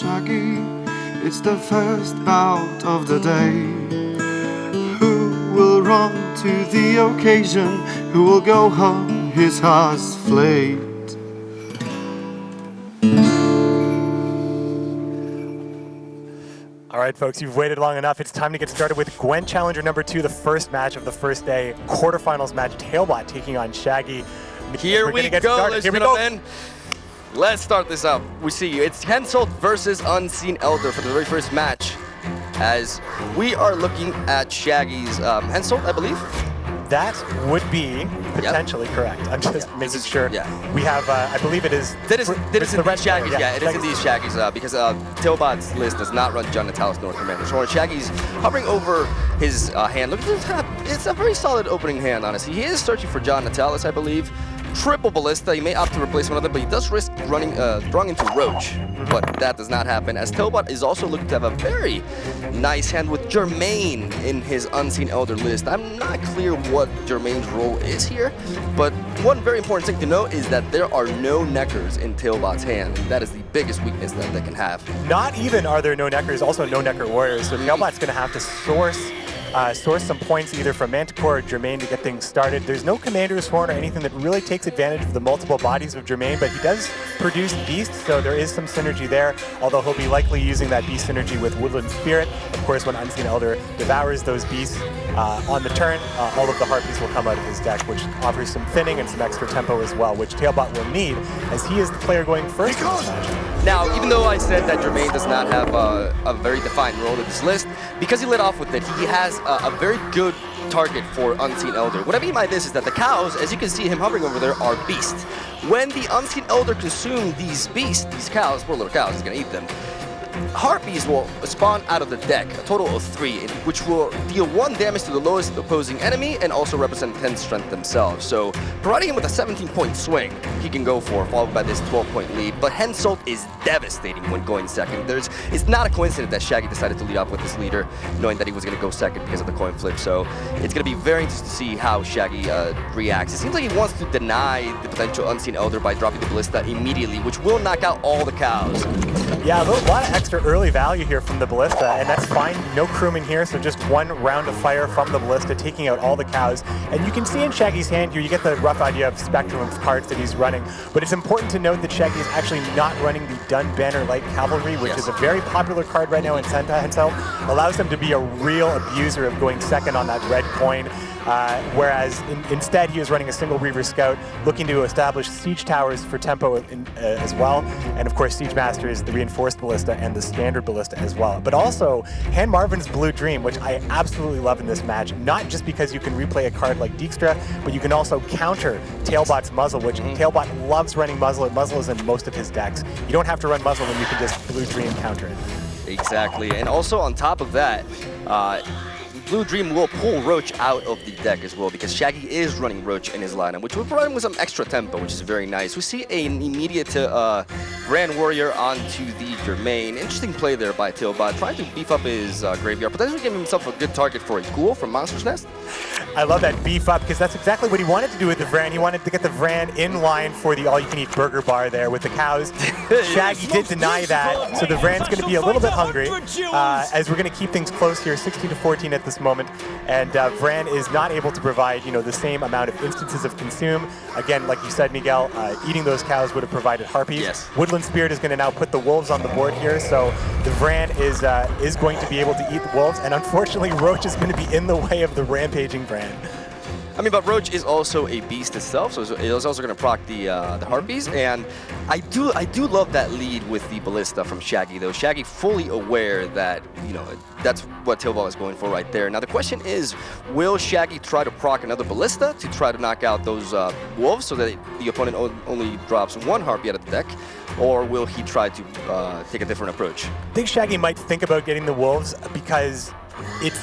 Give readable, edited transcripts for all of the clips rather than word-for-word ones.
Shaggy. It's the first bout of the day. Who will run to the occasion? Who will go home his heart's flayed? All right, folks, you've waited long enough. It's time to get started with Gwent Challenger number 2, the first match of the first day, quarterfinals match, TailBot taking on Shaggy. Here we go, ladies and gentlemen. Let's start this up. We see it's Henselt versus Unseen Elder for the very first match, as we are looking at Shaggy's Henselt, I believe. That would be potentially correct. I'm just making sure. Yeah. We have, I believe it is. That is indeed Shaggy's. Yeah, it is indeed Shaggy's because TailBot's list does not run John Natalis North Commander. So Shaggy's hovering over his hand. Look at this. It's a very solid opening hand, honestly. He is searching for John Natalis, I believe. Triple Ballista. He may opt to replace one of them, but he does risk running, drawing into Roach. But that does not happen, as TailBot is also looking to have a very nice hand with Jermaine in his Unseen Elder list. I'm not clear what Jermaine's role is here, but one very important thing to note is that there are no neckers in TailBot's hand. That is the biggest weakness that they can have. Not even are there no neckers, also no necker warriors. So TailBot's going to have to source some points either from Manticore or Jermaine to get things started. There's no Commander's Horn or anything that really takes advantage of the multiple bodies of Jermaine, but he does produce Beast, so there is some synergy there, although he'll be likely using that Beast synergy with Woodland Spirit. Of course, when Unseen Elder devours those Beasts on the turn, all of the Harpies will come out of his deck, which offers some thinning and some extra tempo as well, which TailBot will need, as he is the player going first in this match. Now, even though I said that Jermaine does not have a very defined role in this list, because he led off with it, he has a very good target for Unseen Elder. What I mean by this is that the cows, as you can see him hovering over there, are beasts. When the Unseen Elder consumes these beasts, these cows, poor little cows, he's going to eat them, Harpies will spawn out of the deck, a total of 3, which will deal 1 damage to the lowest opposing enemy and also represent 10 strength themselves. So, providing him with a 17-point swing, he can go for, followed by this 12-point lead. But Henselt is devastating when going second. It's not a coincidence that Shaggy decided to lead off with this leader, knowing that he was going to go second because of the coin flip. So, it's going to be very interesting to see how Shaggy reacts. It seems like he wants to deny the potential Unseen Elder by dropping the Ballista immediately, which will knock out all the cows. Yeah, a lot of extra early value here from the Ballista, and that's fine. No crewing here, so just 1 round of fire from the Ballista, taking out all the cows. And you can see in Shaggy's hand here, you get the rough idea of spectrum of cards that he's running. But it's important to note that Shaggy is actually not running the Dun Banner Light Cavalry, which is a very popular card right now in Henselt. Allows him to be a real abuser of going second on that red coin. Whereas instead he was running a single Reaver Scout, looking to establish siege towers for tempo as well, and of course Siege Master is the reinforced Ballista and the standard Ballista as well. But also Han Marvin's Blue Dream, which I absolutely love in this match, not just because you can replay a card like Dijkstra, but you can also counter TailBot's Muzzle, which TailBot loves running Muzzle, and Muzzle is in most of his decks. You don't have to run Muzzle when you can just Blue Dream counter it. Exactly, and also on top of that, Blue Dream will pull Roach out of the deck as well, because Shaggy is running Roach in his lineup, which will provide him with some extra tempo, which is very nice. We see an immediate Grand Warrior onto the Jermaine. Interesting play there by TailBot, trying to beef up his graveyard, potentially giving himself a good target for a ghoul from Monster's Nest. I love that beef up, because that's exactly what he wanted to do with the Vran. He wanted to get the Vran in line for the all-you-can-eat burger bar there with the cows. Shaggy did deny that, so the Vran's going to be a little bit hungry, as we're going to keep things close here, 16-14 at this moment, and Vran is not able to provide, the same amount of instances of consume. Again, like you said, Miguel, eating those cows would have provided Harpies. Yes. Woodland Spirit is going to now put the wolves on the board here, so the Vran is going to be able to eat the wolves, and unfortunately, Roach is going to be in the way of the rampaging Vran. I mean, but Roach is also a beast itself, so it's also going to proc the Harpies, and I do love that lead with the Ballista from Shaggy, though. Shaggy fully aware that, that's what TailBot is going for right there. Now, the question is, will Shaggy try to proc another Ballista to try to knock out those wolves so that the opponent only drops 1 Harpy out of the deck, or will he try to take a different approach? I think Shaggy might think about getting the wolves because it's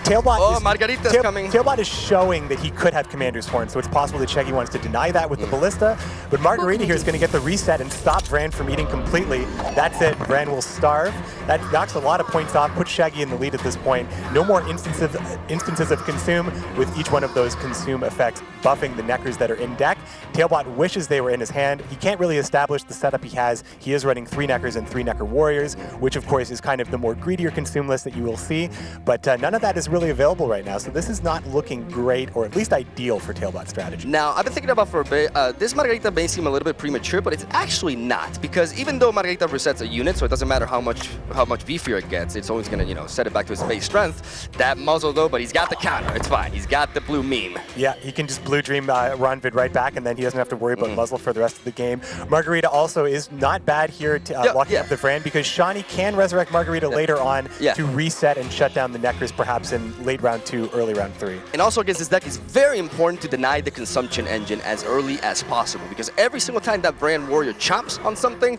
TailBot Margarita's coming. TailBot is showing that he could have Commander's Horn, so it's possible that Shaggy wants to deny that with the Ballista. But Margarita here is going to get the reset and stop Vran from eating completely. That's it. Vran will starve. That knocks a lot of points off, puts Shaggy in the lead at this point. No more instances of consume, with each one of those consume effects buffing the Neckers that are in deck. TailBot wishes they were in his hand. He can't really establish the setup he has. He is running 3 Neckers and 3 Necker Warriors, which of course is kind of the more greedier consume list that you will see. But none of that is really available right now, so this is not looking great, or at least ideal for TailBot's strategy. Now, I've been thinking about for a bit, this Margarita may seem a little bit premature, but it's actually not, because even though Margarita resets a unit, so it doesn't matter how much beefier it gets, it's always going to, you know, set it back to its base strength. That muzzle though, but he's got the counter, it's fine. He's got the blue meme. Yeah, he can just Blue Dream Ronvid right back, and then he doesn't have to worry about muzzle for the rest of the game. Margarita also is not bad here to locking up the Vran, because Shawnee can resurrect Margarita later on to reset and shut down the Neckers perhaps in late round 2, early round 3. And also against this deck, it's very important to deny the consumption engine as early as possible, because every single time that Vran Warrior chomps on something,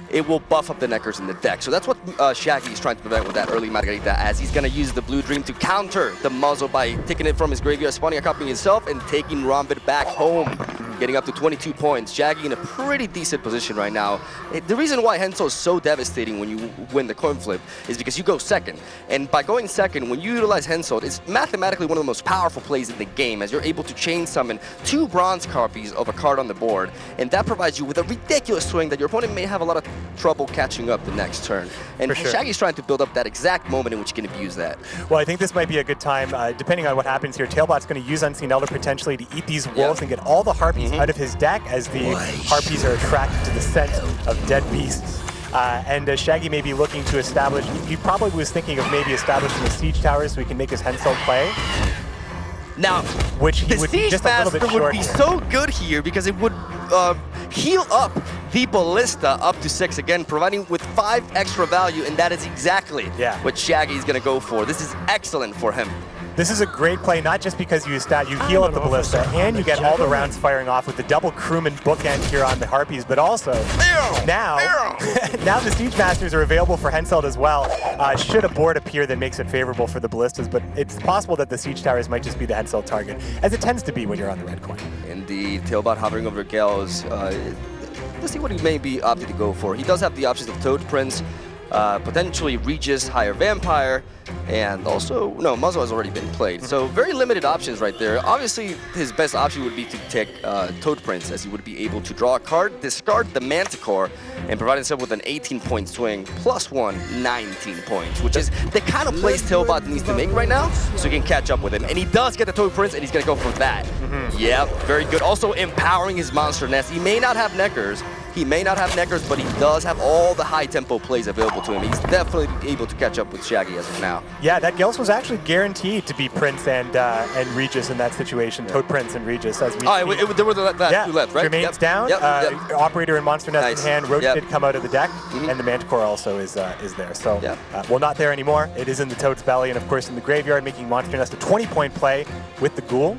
it will buff up the Neckers in the deck. So that's what Shaggy is trying to prevent with that early Margarita, as he's going to use the Blue Dream to counter the muzzle by taking it from his graveyard, spawning a copy himself, and taking Ronvid back home, getting up to 22 points. Shaggy in a pretty decent position right now. The reason why Hensel is so devastating when you win the coin flip is because you go second. And by going second, when you utilize Hensel, it's mathematically one of the most powerful plays in the game, as you're able to chain summon 2 bronze copies of a card on the board. And that provides you with a ridiculous swing that your opponent may have a lot of trouble catching up the next turn. And Shaggy's trying to build up that exact moment in which he can abuse that. Well, I think this might be a good time, depending on what happens here. TailBot's going to use Unseen Elder potentially to eat these wolves and get all the Harpies out of his deck, as the Harpies are attracted to the scent of dead beasts. And Shaggy may be looking to establish, he probably was thinking of maybe establishing a siege tower so he can make his Hensel play. Now, which he the would Siege just a little bit Master would short be here. so good here, because it would heal up the Ballista up to 6 again, providing with 5 extra value, and that is exactly what Shaggy is going to go for. This is excellent for him. This is a great play, not just because you heal up the Ballista and you get all the rounds firing off with the double crewman bookend here on the Harpies, but also now the Siege Masters are available for Henselt as well. Should a board appear that makes it favorable for the Ballistas, but it's possible that the Siege Towers might just be the Henselt target, as it tends to be when you're on the red coin. Indeed, TailBot hovering over Gales. Let's see what he may be opted to go for. He does have the options of Toad Prince, potentially Regis, Higher Vampire, and also, no, Muzzle has already been played. So very limited options right there. Obviously, his best option would be to take Toad Prince, as he would be able to draw a card, discard the Manticore, and provide himself with an 18-point swing, +1, 19 points, which is the kind of plays TailBot needs to make right now, so he can catch up with him. And he does get the Toad Prince, and he's going to go for that. Yeah, very good. Also empowering his Monster Nest. He may not have Neckers, but he does have all the high-tempo plays available to him. He's definitely able to catch up with Shaggy as of now. Yeah, that Gels was actually guaranteed to be Prince and Regis in that situation. Toad Prince and Regis, as we there were the two left, right? Remains down. Operator and Monster Nest in hand. Roach did come out of the deck, and the Manticore also is there. So, well, not there anymore. It is in the Toad's belly, and of course in the graveyard, making Monster Nest a 20-point play with the Ghoul.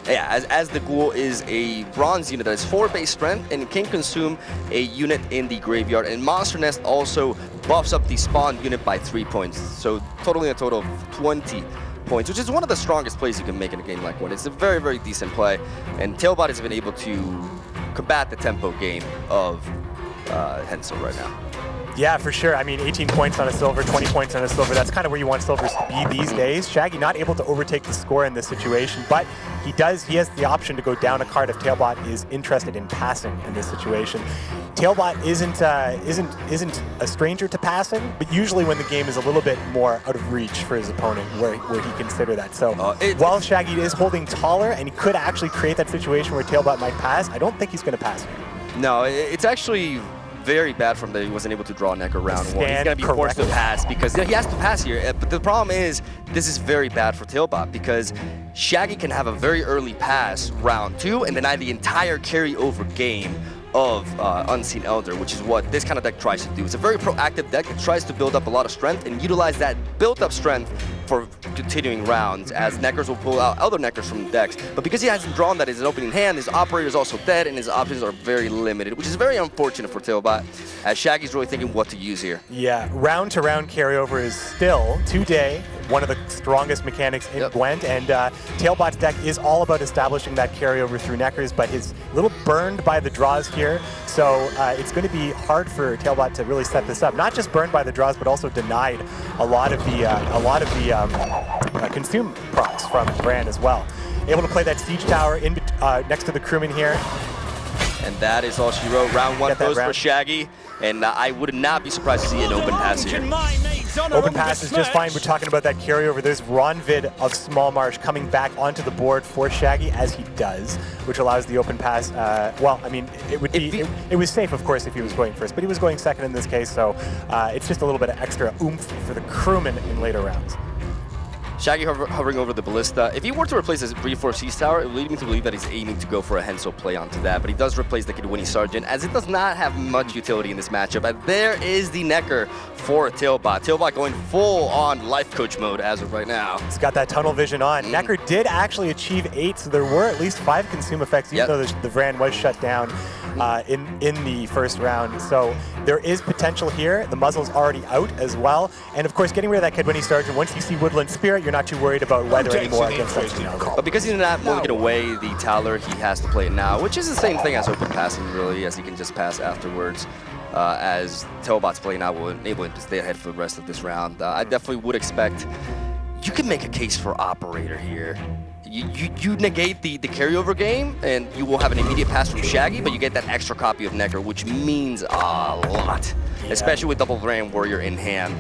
Yeah, as the Ghoul is a bronze unit that is 4 base strength and can consume a unit in the graveyard. And Monster Nest also buffs up the spawn unit by 3 points. So totally a total of 20 points, which is one of the strongest plays you can make in a game like one. It's a very, very decent play. And TailBot has been able to combat the tempo game of Hensel right now. Yeah, for sure. I mean, 18 points on a silver, 20 points on a silver. That's kind of where you want silvers to be these days. Shaggy not able to overtake the score in this situation, but he has the option to go down a card if TailBot is interested in passing in this situation. TailBot isn't a stranger to passing, but usually when the game is a little bit more out of reach for his opponent, where he consider that. So while Shaggy is holding taller and he could actually create that situation where TailBot might pass, I don't think he's going to pass here. No, it's actually very bad for him that he wasn't able to draw Necker round 1. He's going to be forced to pass, because he has to pass here. But the problem is, this is very bad for TailBot, because Shaggy can have a very early pass round 2 and deny the entire carry-over game of Unseen Elder, which is what this kind of deck tries to do. It's a very proactive deck that tries to build up a lot of strength and utilize that built-up strength for continuing rounds, as Neckers will pull out other Neckers from decks. But because he hasn't drawn that as his opening hand, his operator is also dead, and his options are very limited, which is very unfortunate for TailBot, as Shaggy's really thinking what to use here. Yeah, round-to-round carryover is still, today, one of the strongest mechanics in Gwent, and TailBot's deck is all about establishing that carryover through Neckers, but he's a little burned by the draws here, so it's going to be hard for TailBot to really set this up. Not just burned by the draws, but also denied a lot of the consume procs from Brand as well. Able to play that siege tower in next to the crewman here. And that is all she wrote. Round one goes for Shaggy, and I would not be surprised to see an open pass here. Open pass is just fine. We're talking about that carryover. There's Ronvid of Small Marsh coming back onto the board for Shaggy, as he does, which allows the open pass. Well, I mean, it was safe, of course, if he was going first, but he was going second in this case, so it's just a little bit of extra oomph for the crewman in later rounds. Shaggy hovering over the Ballista. If he were to replace his reinforced Siege Tower, it would lead me to believe that he's aiming to go for a Hensel play onto that, but he does replace the Kidwini Sergeant, as it does not have much utility in this matchup. And there is the Necker for TailBot. TailBot going full on life coach mode as of right now. He's got that tunnel vision on. Necker did actually achieve 8, so there were at least 5 consume effects, even though the Vran was shut down in the first round. So there is potential here. The muzzle's already out as well. And of course, getting rid of that Kidwini Sergeant, once you see Woodland Spirit, you're not too worried about weather anymore against that. But because he's not mulligan away the Towler, he has to play it now, which is the same thing as open passing, really, as he can just pass afterwards. As TailBot's play now will enable him to stay ahead for the rest of this round. I definitely would expect, you can make a case for Operator here. You negate the carryover game, and you will have an immediate pass from Shaggy, but you get that extra copy of Necker, which means a lot, especially with double Vran Warrior in hand.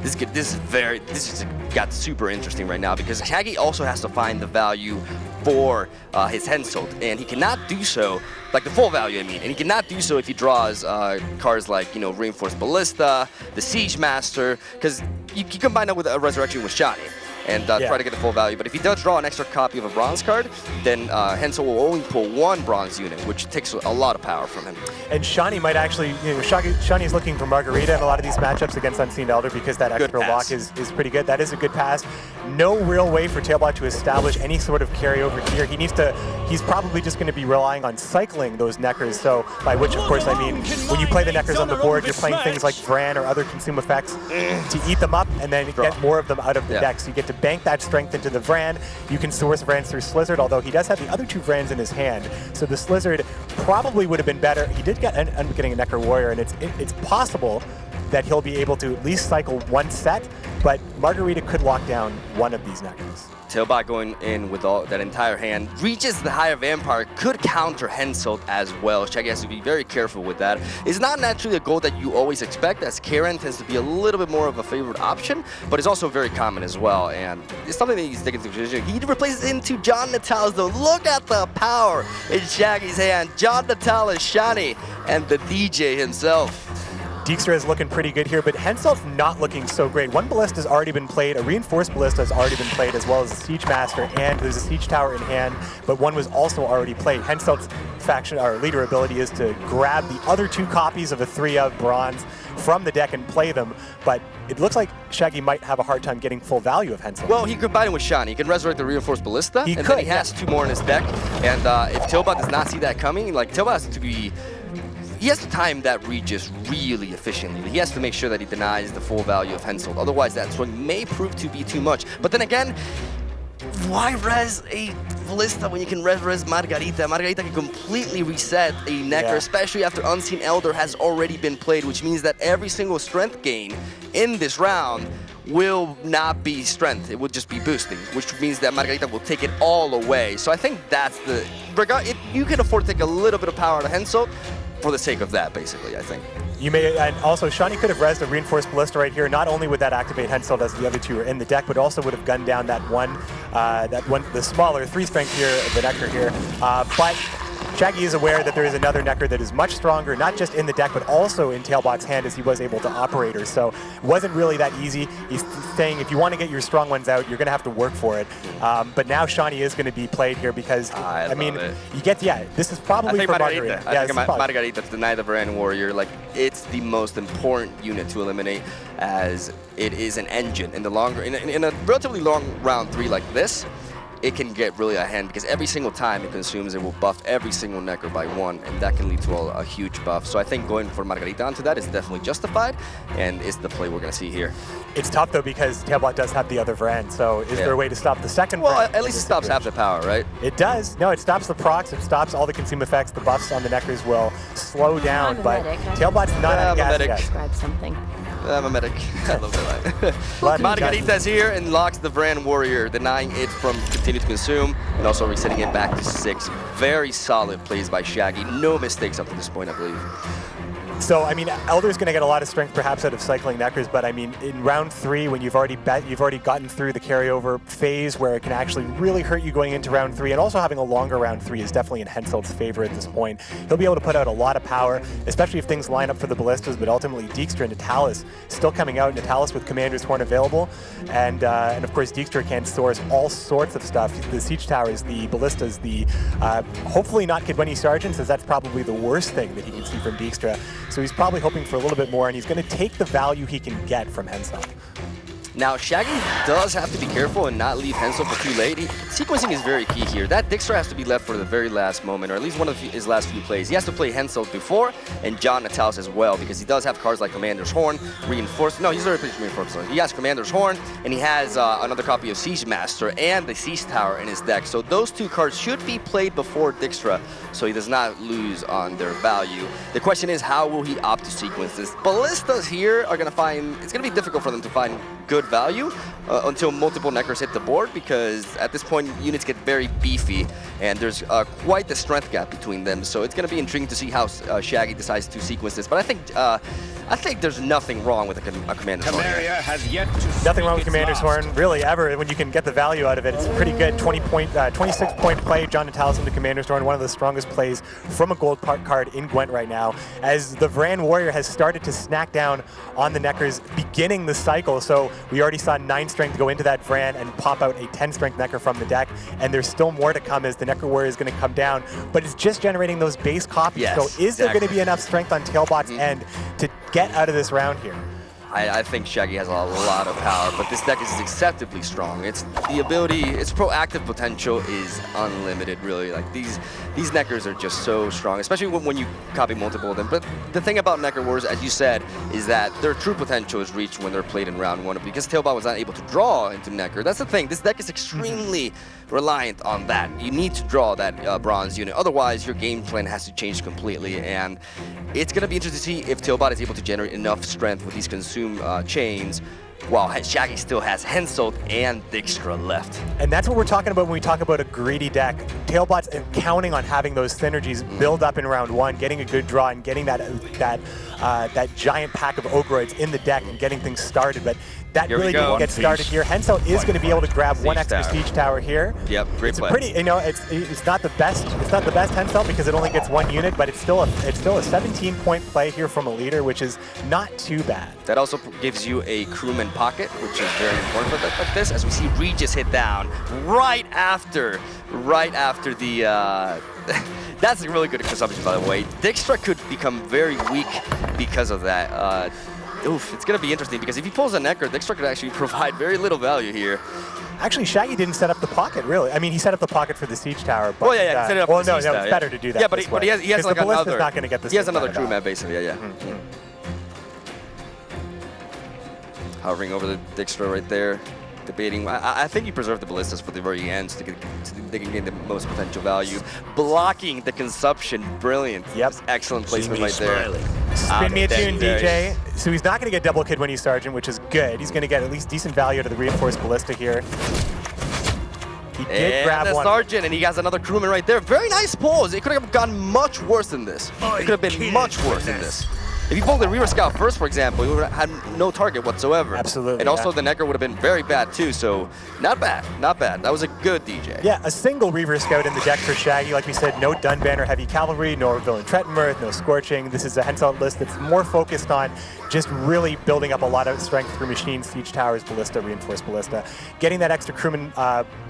This is got super interesting right now, because Shaggy also has to find the value for his Henselt, and he cannot do so, like the full value, I mean, and he cannot do so if he draws cards like, you know, Reinforced Ballista, the Siege Master, because you combine that with a Resurrection with Shani and try to get the full value. But if he does draw an extra copy of a bronze card, then Hensel will only pull 1 bronze unit, which takes a lot of power from him. And Shani might actually, you know, Shani's looking for Margarita in a lot of these matchups against Unseen Elder, because that extra lock is pretty good. That is a good pass. No real way for TailBot to establish any sort of carryover here. He's probably just going to be relying on cycling those Neckers, so by which, of course, I mean, when you play the Neckers on the board, you're playing things like Vran or other consume effects to eat them up and then get more of them out of the deck. So you get to bank that strength into the Vran. You can source Vrans through Slizzard, although he does have the other 2 Vrans in his hand. So the Slizzard probably would have been better. He did end up getting a Necker Warrior, and it's possible that he'll be able to at least cycle 1 set, but Margarita could lock down 1 of these Neckers. TailBot going in with all that entire hand, reaches the higher Vampire, could counter Henselt as well. Shaggy has to be very careful with that. It's not naturally a goal that you always expect, as Karen tends to be a little bit more of a favorite option, but it's also very common as well, and it's something that he's taking into consideration. He replaces into John Natal's, though. Look at the power in Shaggy's hand. John Natal is Shani, and the DJ himself. Dijkstra is looking pretty good here, but Henselt's not looking so great. 1 Ballista has already been played, a Reinforced Ballista has already been played, as well as a Siege Master, and there's a Siege Tower in hand, but 1 was also already played. Henselt's faction, or leader ability, is to grab the other 2 copies of a 3 of bronze from the deck and play them, but it looks like Shaggy might have a hard time getting full value of Henselt. Well, he could combine it with Shani. He can resurrect the Reinforced Ballista, then he has 2 more in his deck, and if TailBot does not see that coming, like, TailBot has to be... He has to time that Regis really efficiently. He has to make sure that he denies the full value of Henselt. Otherwise, that swing may prove to be too much. But then again, why res a Ballista when you can res Margarita? Margarita can completely reset a Necker, especially after Unseen Elder has already been played, which means that every single strength gain in this round will not be strength. It will just be boosting, which means that Margarita will take it all away. So I think that's the... If you can afford to take a little bit of power out of Henselt, for the sake of that, basically, I think. You may, and also Shani could have rezzed a Reinforced Ballista right here. Not only would that activate Henselt as the other 2 are in the deck, but also would have gunned down that one, the smaller 3 strength here, the Necker here. But Shaggy is aware that there is another Necker that is much stronger, not just in the deck, but also in TailBot's hand as he was able to operate her. So it wasn't really that easy. He's saying if you want to get your strong ones out, you're going to have to work for it. But now Shawnee is going to be played here because, I mean, you get, this is probably for Margarita. I think Margarita to deny the Varan Warrior, like, it's the most important unit to eliminate, as it is an engine. In the longer, in a relatively long round 3 like this, it can get really out of hand because every single time it consumes, it will buff every single Necker by 1, and that can lead to a huge buff. So I think going for Margarita onto that is definitely justified, and is the play we're going to see here. It's tough, though, because TailBot does have the other Varan, so is there a way to stop the second Well, Varan at least it stops half the power, right? It does. No, it stops the procs, it stops all the consume effects, the buffs on the Neckers will slow down, but TailBot's not out of gas yet. Describe something. I'm a medic. I love that line. Margarita's here and locks the Varan Warrior, denying it from continue to consume, and also resetting it back to 6. Very solid plays by Shaggy. No mistakes up to this point, I believe. So, I mean, Elder's going to get a lot of strength perhaps out of cycling Neckers, but I mean, in round 3, when you've already gotten through the carryover phase where it can actually really hurt you going into round 3, and also having a longer round 3 is definitely in Henselt's favor at this point. He'll be able to put out a lot of power, especially if things line up for the Ballistas, but ultimately Dijkstra and Natalis still coming out. Natalis with Commander's Horn available, and of course Dijkstra can source all sorts of stuff. The Siege Towers, the Ballistas, the hopefully not Kidwini Sergeants, as that's probably the worst thing that he can see from Dijkstra. So he's probably hoping for a little bit more, and he's going to take the value he can get from Henselt. Now, Shaggy does have to be careful and not leave Henselt for too late. Sequencing is very key here. That Dijkstra has to be left for the very last moment, or at least one of his last few plays. He has to play Henselt before, and John Natalis as well, because he does have cards like Commander's Horn, Reinforced. No, he's already played Reinforced. He has Commander's Horn, and he has another copy of Siege Master and the Siege Tower in his deck. So those 2 cards should be played before Dijkstra, so he does not lose on their value. The question is, how will he opt to sequence this? Ballistas here are going to find, it's going to be difficult for them to find good value until multiple Neckers hit the board, because at this point units get very beefy and there's quite the strength gap between them. So it's going to be intriguing to see how Shaggy decides to sequence this. But I think there's nothing wrong with a Commander's Horn. Nothing wrong with Commander's Horn, really, ever, when you can get the value out of it. It's a pretty good 26-point play. John Natalis into Commander's Horn, one of the strongest plays from a gold card in Gwent right now, as the Varan Warrior has started to snack down on the Neckers beginning the cycle. So we already saw 9 strength go into that Varan and pop out a 10 strength Necker from the deck, and there's still more to come as the Necker Warrior is going to come down, but it's just generating those base copies. Yes, so is there going to be enough strength on TailBot's end to get out of this round here? I think Shaggy has a lot of power, but this deck is acceptably strong. It's the ability, its proactive potential is unlimited, really. Like these Neckers are just so strong, especially when you copy multiple of them. But the thing about Necker Wars, as you said, is that their true potential is reached when they're played in round 1, because TailBot was not able to draw into Necker. That's the thing. This deck is extremely reliant on that. You need to draw that bronze unit. Otherwise, your game plan has to change completely. And it's going to be interesting to see if TailBot is able to generate enough strength with these consume chains, while Shaggy still has Henselt and Dijkstra left. And that's what we're talking about when we talk about a greedy deck. TailBot's counting on having those synergies build up in round 1, getting a good draw, and getting that giant pack of Ogroids in the deck and getting things started. But that really didn't get started here. Henselt is going to be able to grab one extra Siege Tower here. Yep, great play. Pretty, you know, it's not the best. It's not the best Henselt because it only gets 1 unit, but it's still a 17-point play here from a leader, which is not too bad. That also gives you a crewman pocket, which is very important for like this, as we see Regis hit down right after the. That's a really good consumption, by the way. Dijkstra could become very weak because of that. Oof, it's going to be interesting, because if he pulls a Necker, Dijkstra could actually provide very little value here. Actually, Shaggy didn't set up the pocket, really. I mean, he set up the pocket for the Siege Tower. But, well, yeah, he set it up for the Siege Tower. It's better to do that. Yeah, but he has like another. Not going to get this. He has another crewman, basically. Yeah. Hovering over the Dijkstra right there, debating. I think he preserved the Ballistas for the very end, so they can gain the most potential value. Blocking the consumption, brilliant. Yep. Excellent placement right there. Spin me a tune, DJ. So he's not going to get double Kidwini Sergeant, which is good. He's going to get at least decent value out of the reinforced ballista here. He did grab the one. Sergeant, and he has another crewman right there. Very nice pulls. It could have gone much worse than this. It could have been much worse than this. If you pulled the Reaver Scout first, for example, you would have had no target whatsoever. Absolutely. And also the Necker would have been very bad too, so not bad, not bad. That was a good DJ. Yeah, a single Reaver Scout in the deck for Shaggy. Like we said, no Dunban or Heavy Cavalry, no Villain Trettenmirth, no Scorching. This is a Henselt list that's more focused on just really building up a lot of strength through machines, siege towers, ballista, reinforced ballista. Getting that extra crewman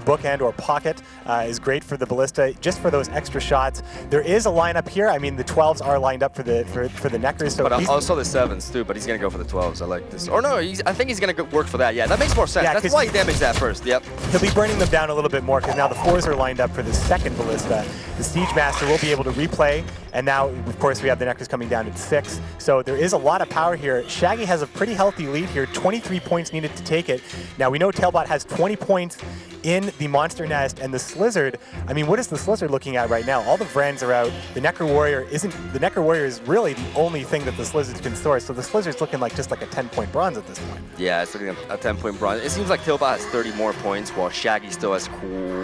bookend or pocket is great for the ballista, just for those extra shots. There is a lineup here. I mean, the 12s are lined up for the Neckers. So but also the 7s too, but he's going to go for the 12s. I like this. Or no, I think he's going to work for that. Yeah, that makes more sense. Yeah, that's why he damaged that first. Yep. He'll be burning them down a little bit more because now the 4s are lined up for the second ballista. The Siege Master will be able to replay, and now, of course, we have the Neckers coming down at 6. So there is a lot of power here. Shaggy has a pretty healthy lead here, 23 points needed to take it. Now, we know TailBot has 20 points in the Monster Nest, and the Slizzard, I mean, what is the Slizzard looking at right now? All the Vrans are out. The Necker Warrior is really the only thing that the Slizzards can source, so the Slizzard's looking like just like a 10-point bronze at this point. Yeah, it's looking at a 10-point bronze. It seems like TailBot has 30 more points, while Shaggy still has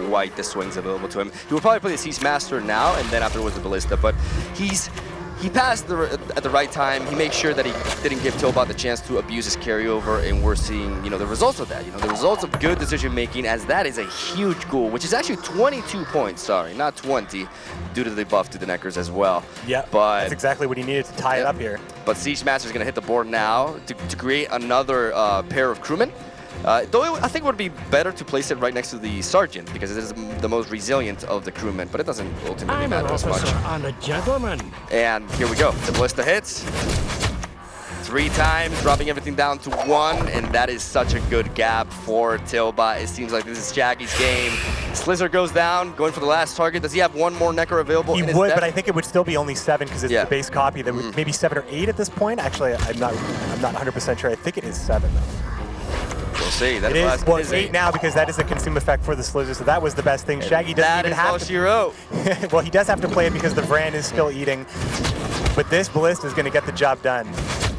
quite the swings available to him. He will probably play the Siege Master now, and then afterwards the Ballista, but he passed at the right time. He made sure that he didn't give TailBot the chance to abuse his carryover, and we're seeing, the results of that. The results of good decision making, as that is a huge goal, which is actually 22 points. Sorry, not 20, due to the buff to the Neckers as well. Yeah, but that's exactly what he needed to tie it up here. But Siege Master is going to hit the board now to create another pair of crewmen. Though I think it would be better to place it right next to the Sergeant, because it is the most resilient of the crewmen, but it doesn't ultimately matter as much. I'm a gentleman. And here we go. The Ballista hits 3 times, dropping everything down to 1, and that is such a good gap for TailBot. It seems like this is Shaggy's game. Slizzard goes down, going for the last target. Does he have one more Necker available? He would, but I think it would still be only 7 because it's the base copy. That would maybe 7 or 8 at this point. Actually, I'm not 100% sure. I think it is 7 though. We'll see. It is, well, it's 8 now because that is a consume effect for the Slizzard, so that was the best thing. Shaggy doesn't even have to. Well, he does have to play it because the Vran is still eating, but this Ballista is going to get the job done.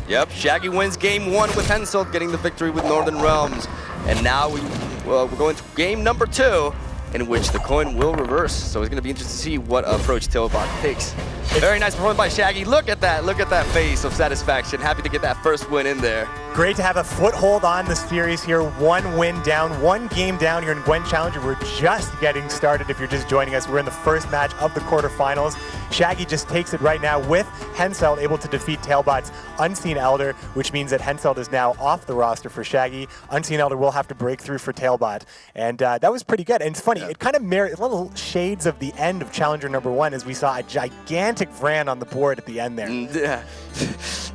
Yep, Shaggy wins game 1 with Henselt, getting the victory with Northern Realms. And now we're going to game number 2, in which the coin will reverse. So it's going to be interesting to see what approach TailBot takes. Very nice performance by Shaggy. Look at that face of satisfaction. Happy to get that first win in there. Great to have a foothold on the series here. 1 win down, 1 game down here in Gwent Challenger. We're just getting started if you're just joining us. We're in the first match of the quarterfinals. Shaggy just takes it right now with Henselt able to defeat TailBot's Unseen Elder, which means that Henselt is now off the roster for Shaggy. Unseen Elder will have to break through for TailBot. And that was pretty good. And it's funny, it kind of mirrored little shades of the end of Challenger number 1 as we saw a gigantic Vran on the board at the end there. Yeah.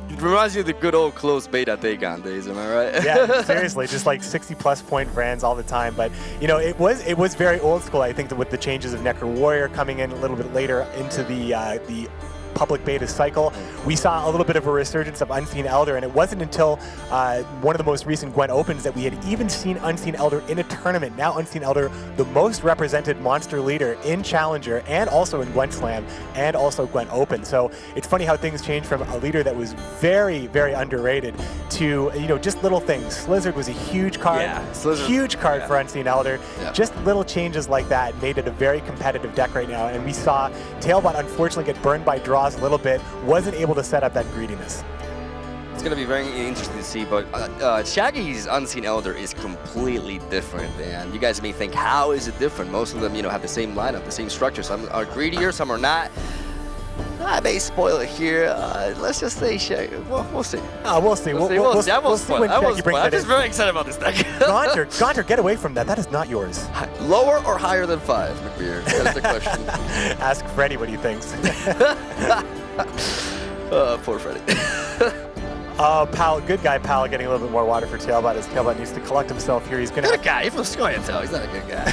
It reminds you of the good old closed beta Dagon days, am I right? Yeah, seriously, just like 60+ point Vrans all the time. But it was very old school. I think that with the changes of Necker Warrior coming in a little bit later into the public beta cycle, we saw a little bit of a resurgence of Unseen Elder, and it wasn't until one of the most recent Gwent Opens that we had even seen Unseen Elder in a tournament. Now Unseen Elder, the most represented monster leader in Challenger and also in Gwent Slam and also Gwent Open. So it's funny how things change from a leader that was very, very underrated to just little things. Slizzard was a huge card, huge card for Unseen Elder. Just little changes like that made it a very competitive deck right now, and we saw TailBot unfortunately get burned by draws a little bit, wasn't able to set up that greediness. It's going to be very interesting to see, but Shaggy's Unseen Elder is completely different, and you guys may think, how is it different? Most of them, have the same lineup, the same structure. Some are greedier, some are not. I may spoil it here. Let's just say Shaggy. Well, we'll see. We'll see. We'll see when Shaggy brings I'm it just in. very excited about this deck. Gaunter, get away from that. That is not yours. Lower or higher than 5, McBeer? That's the question. Ask Freddy what he thinks. Poor Freddy. Pal, good guy Pal getting a little bit more water for TailBot as TailBot needs to collect himself here. He's going to... Good guy. He's from Scoia'tael. He's not a good guy.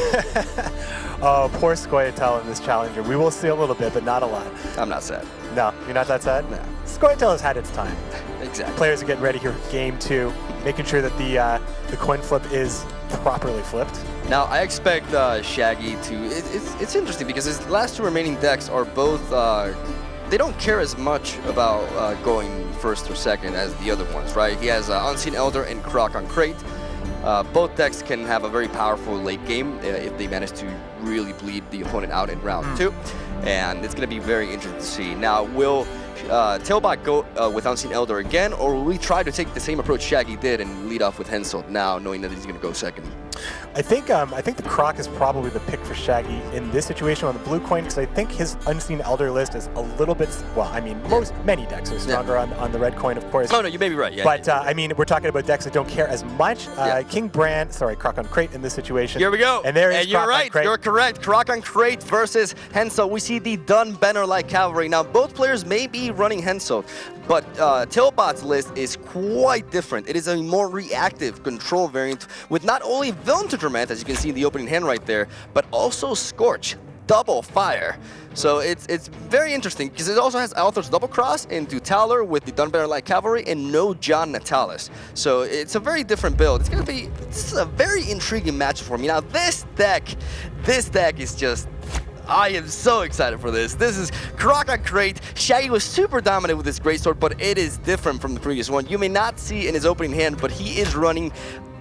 Oh, poor Scoia'tael in this Challenger. We will see a little bit, but not a lot. I'm not sad. No, you're not that sad? No. Scoia'tael has had its time. Exactly. Players are getting ready here for game 2, making sure that the coin flip is properly flipped. Now, I expect Shaggy to... It's interesting because his last 2 remaining decks are both... they don't care as much about going first or second as the other ones, right? He has Unseen Elder and Croc on Crate. Both decks can have a very powerful late game if they manage to really bleed the opponent out in round 2. And it's going to be very interesting to see. Now, will TailBot go with Unseen Elder again, or will we try to take the same approach Shaggy did and lead off with Henselt now, knowing that he's going to go second? I think the Croc is probably the pick for Shaggy in this situation on the blue coin, because I think his Unseen Elder list is a little bit, well, I mean, many decks are stronger on the red coin, of course. Oh, no, you may be right, yeah. But, I mean, we're talking about decks that don't care as much. King Brand, sorry, Croc on Crate in this situation. Here we go. And there is you're right, you're correct. Croc on Crate versus Henselt. We see the Dunbanner-like cavalry. Now, both players may be running Henselt, but TailBot's list is quite different. It is a more reactive control variant with not only Villain to Dramath, as you can see in the opening hand right there, but also Scorch, double fire. So it's very interesting because it also has Althor's double cross into Towler with the Dunbanner-like cavalry and no John Natalis. So it's a very different build. This is a very intriguing matchup for me. Now this deck is just, I am so excited for this. This is Croc on Crate. Shaggy was super dominant with his Greatsword, but it is different from the previous one. You may not see in his opening hand, but he is running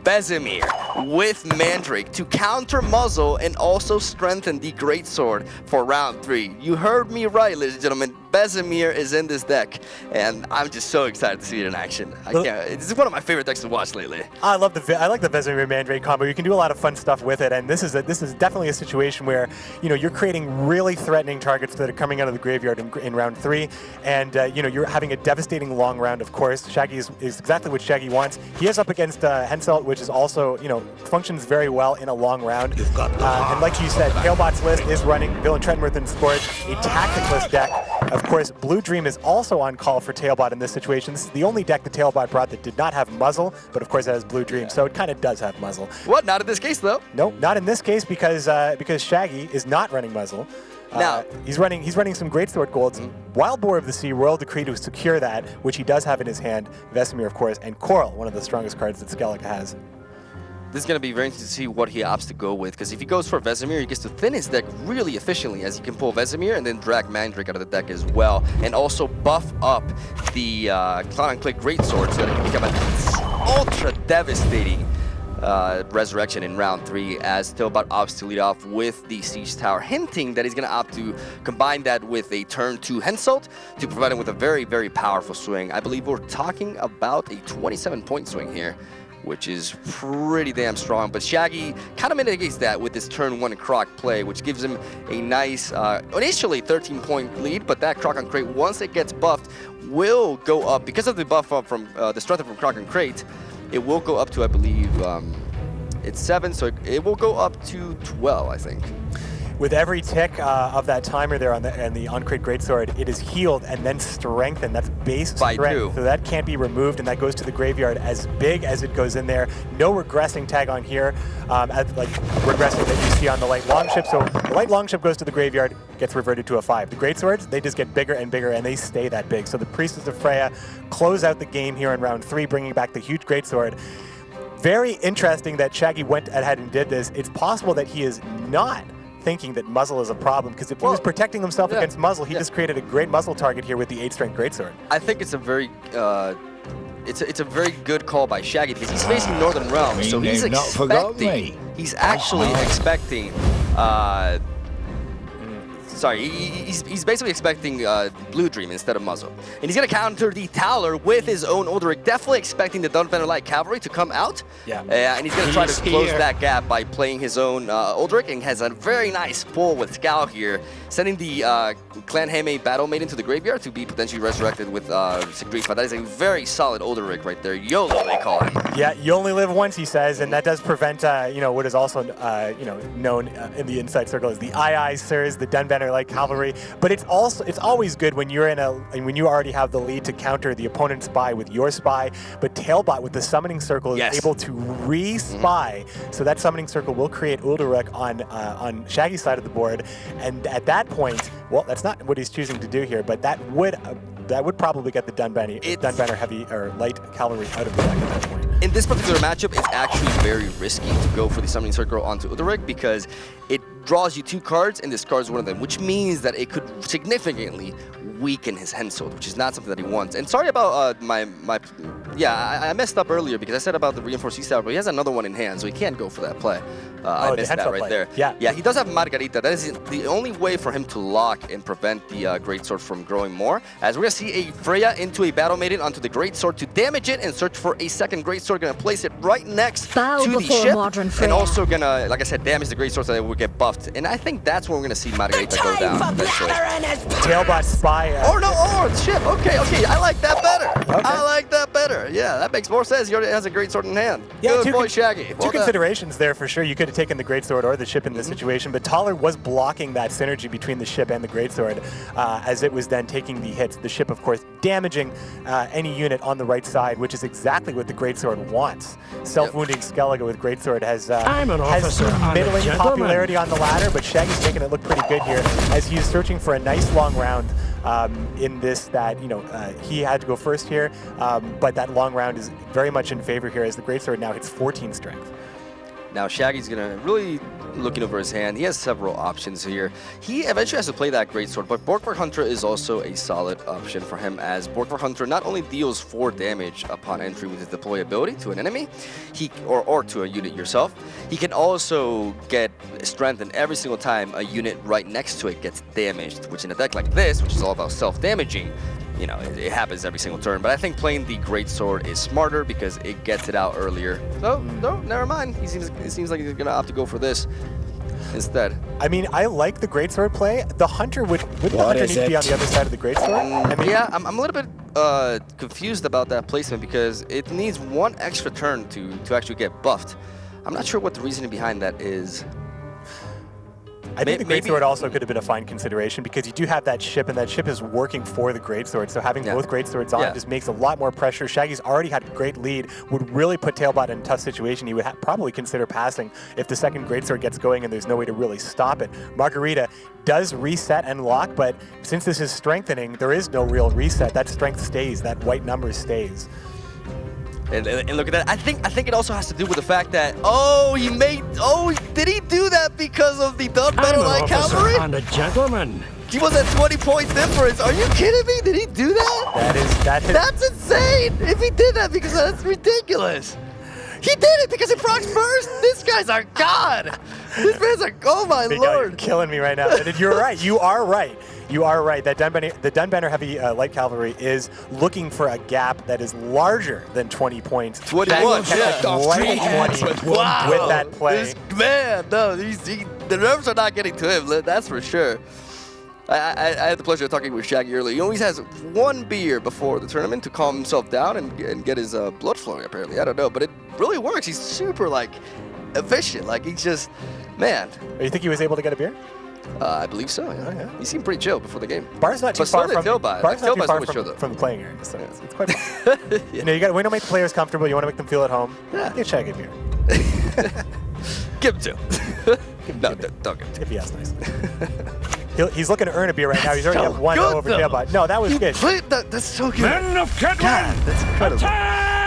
Vesemir with Mandrake to counter Muzzle and also strengthen the Greatsword for round 3. You heard me right, ladies and gentlemen. Vesemir is in this deck, and I'm just so excited to see it in action. It's one of my favorite decks to watch lately. I like the Vesemir Mandrake combo. You can do a lot of fun stuff with it, and this is definitely a situation where you're creating really threatening targets that are coming out of the graveyard in round 3, and you're having a devastating long round. Of course, Shaggy is exactly what Shaggy wants. He is up against Henselt, which is also functions very well in a long round. And like you said, TailBot's list is running Villain Trentworth and Scorch, a tacticless deck. Of course, Blue Dream is also on call for TailBot in this situation. This is the only deck that TailBot brought that did not have Muzzle, but of course it has Blue Dream, so it kind of does have Muzzle. What? Not in this case, though? No, not in this case because Shaggy is not running Muzzle. Now he's running some Greatsword Golds, Wild Boar of the Sea, Royal Decree to secure that, which he does have in his hand, Vesemir, of course, and Coral, one of the strongest cards that Skellige has. This is going to be very interesting to see what he opts to go with, because if he goes for Vesemir, he gets to thin his deck really efficiently, as he can pull Vesemir and then drag Mandrake out of the deck as well, and also buff up the Clown and Click Greatsword so that it can become an ultra devastating resurrection in round 3, as TailBot opts to lead off with the Siege Tower, hinting that he's going to opt to combine that with a turn 2 Henselt to provide him with a very, very powerful swing. I believe we're talking about a 27-point swing here, which is pretty damn strong. But Shaggy kind of mitigates that with this turn 1 Croc play, which gives him a nice, initially 13-point lead, but that Croc on Crate, once it gets buffed, will go up. Because of the buff up from the strength from Croc on Crate, it will go up to, I believe, it's 7, so it will go up to 12, I think. With every tick of that timer there on the on-crate Greatsword, it is healed and then strengthened. That's base strength, so that can't be removed, and that goes to the graveyard as big as it goes in there. No regressing tag on here, like regressing that you see on the light longship. So the light longship goes to the graveyard, gets reverted to a 5. The Greatswords, they just get bigger and bigger, and they stay that big. So the Priestess of Freya close out the game here in round 3, bringing back the huge Greatsword. Very interesting that Shaggy went ahead and did this. It's possible that he is not thinking that Muzzle is a problem, because if he was protecting himself against Muzzle, he just created a great Muzzle target here with the 8-strength Greatsword. I think it's a very it's a very good call by Shaggy, because he's facing Northern Realms, so he's expecting, he's actually expecting sorry, he's basically expecting Blue Dream instead of Muzzle. And he's going to counter the Towler with his own Ulderic, definitely expecting the Dunbanner-like cavalry to come out. And he's going to try to close that gap by playing his own Ulderic, and has a very nice pull with Scowl here, sending the Clan Handmaid Battle Maiden into the graveyard to be potentially resurrected with Sigrid. That is a very solid Ulderic right there. YOLO, they call him. Yeah, you only live once, he says, and that does prevent, what is also, known in the inside circle as the Aye Sirs, the Dunbanner like cavalry. But it's always good when you're when you already have the lead to counter the opponent's spy with your spy. But TailBot with the summoning circle is able to re-spy, so that summoning circle will create Ulderic on Shaggy's side of the board. And at that point, well, that's not what he's choosing to do here, but that would probably get the Dunbanner heavy or light cavalry out of the deck at that point. In this particular matchup, it's actually very risky to go for the summoning circle onto Ulderic, because it draws you 2 cards and discards one of them, which means that it could significantly weaken his Henselt, which is not something that he wants. And sorry about I messed up earlier because I said about the reinforced sea tower, but he has another one in hand, so he can't go for that play. I missed that Hensel right play. there. Yeah. He does have Margarita. That is the only way for him to lock and prevent the Greatsword from growing more. As we're going to see a Freya into a Battle Maiden onto the Greatsword to damage it and search for a second Greatsword. Going to place it right next Bow to the before ship. modern Freya. And also going to, like I said, damage the Greatsword so that it will get buffed. And I think that's when we're going to see Margarita go down eventually. TailBot spy. Ship. Okay. I like that better. I like that better. Yeah, that makes more sense. He already has a Greatsword in hand. Yeah, Good boy, Shaggy. Two considerations there for sure. You could have taken the Greatsword or the ship in this situation, but Taller was blocking that synergy between the ship and the Greatsword as it was then taking the hits. The ship, of course, damaging any unit on the right side, which is exactly what the Greatsword wants. Self-wounding Skellige with Greatsword has some middling popularity on the ladder, but Shaggy's making it look pretty good here as he's searching for a nice long round in this that, he had to go first here, but that long round is very much in favor here as the Greatsword now hits 14 strength. Now Shaggy's gonna really looking over his hand. He has several options here. He eventually has to play that Greatsword, but Borgvar Hunter is also a solid option for him, as Borgvar Hunter not only deals 4 damage upon entry with his deploy ability to an enemy, or to a unit yourself, he can also get strengthened every single time a unit right next to it gets damaged, which in a deck like this, which is all about self-damaging, it happens every single turn. But I think playing the Greatsword is smarter because it gets it out earlier. So, no, never mind. It seems like he's going to opt to go for this instead. I mean, I like the Greatsword play. The Hunter wouldn't the Hunter need to be on the other side of the Greatsword? Yeah, I'm a little bit confused about that placement because it needs 1 extra turn to actually get buffed. I'm not sure what the reasoning behind that is. I think the Greatsword also could have been a fine consideration because you do have that ship, and that ship is working for the Greatsword. So having both Greatswords on just makes a lot more pressure. Shaggy's already had a great lead, would really put TailBot in a tough situation. He would probably consider passing if the second Greatsword gets going and there's no way to really stop it. Margarita does reset and lock, but since this is strengthening, there is no real reset. That strength stays, that white number stays. And look at that. I think it also has to do with the fact that, did he do that because of the Done Better Light Cavalry? I'm a gentleman. He was at 20 points difference. Are you kidding me? Did he do that? That's insane. If he did that, because that's ridiculous. He did it because he procs first. This guy's our god. This man's like, oh my Big lord. guy, you're killing me right now. And you're right. You are right. You are right. That the Dunbanner Heavy Light Cavalry is looking for a gap that is larger than 20 points. 21, yeah. With that play. This man, no, the nerves are not getting to him. That's for sure. I had the pleasure of talking with Shaggy earlier. He always has 1 beer before the tournament to calm himself down and get his blood flowing, apparently. I don't know, but it really works. He's super, efficient. He's just, man. You think he was able to get a beer? I believe so, yeah. Oh, yeah. He seemed pretty chill before the game. Bar's not too far from from the playing area, so it's quite fun. We don't make the players comfortable. You want to make them feel at home. Yeah. Get Shaggy a beer. Give him 2. No, don't give him 2. If he asks nicely. He's looking to earn a beer right now. He's already got 1 over TailBot. No, that was good. That's so good. Men of Kedwin! That's incredible.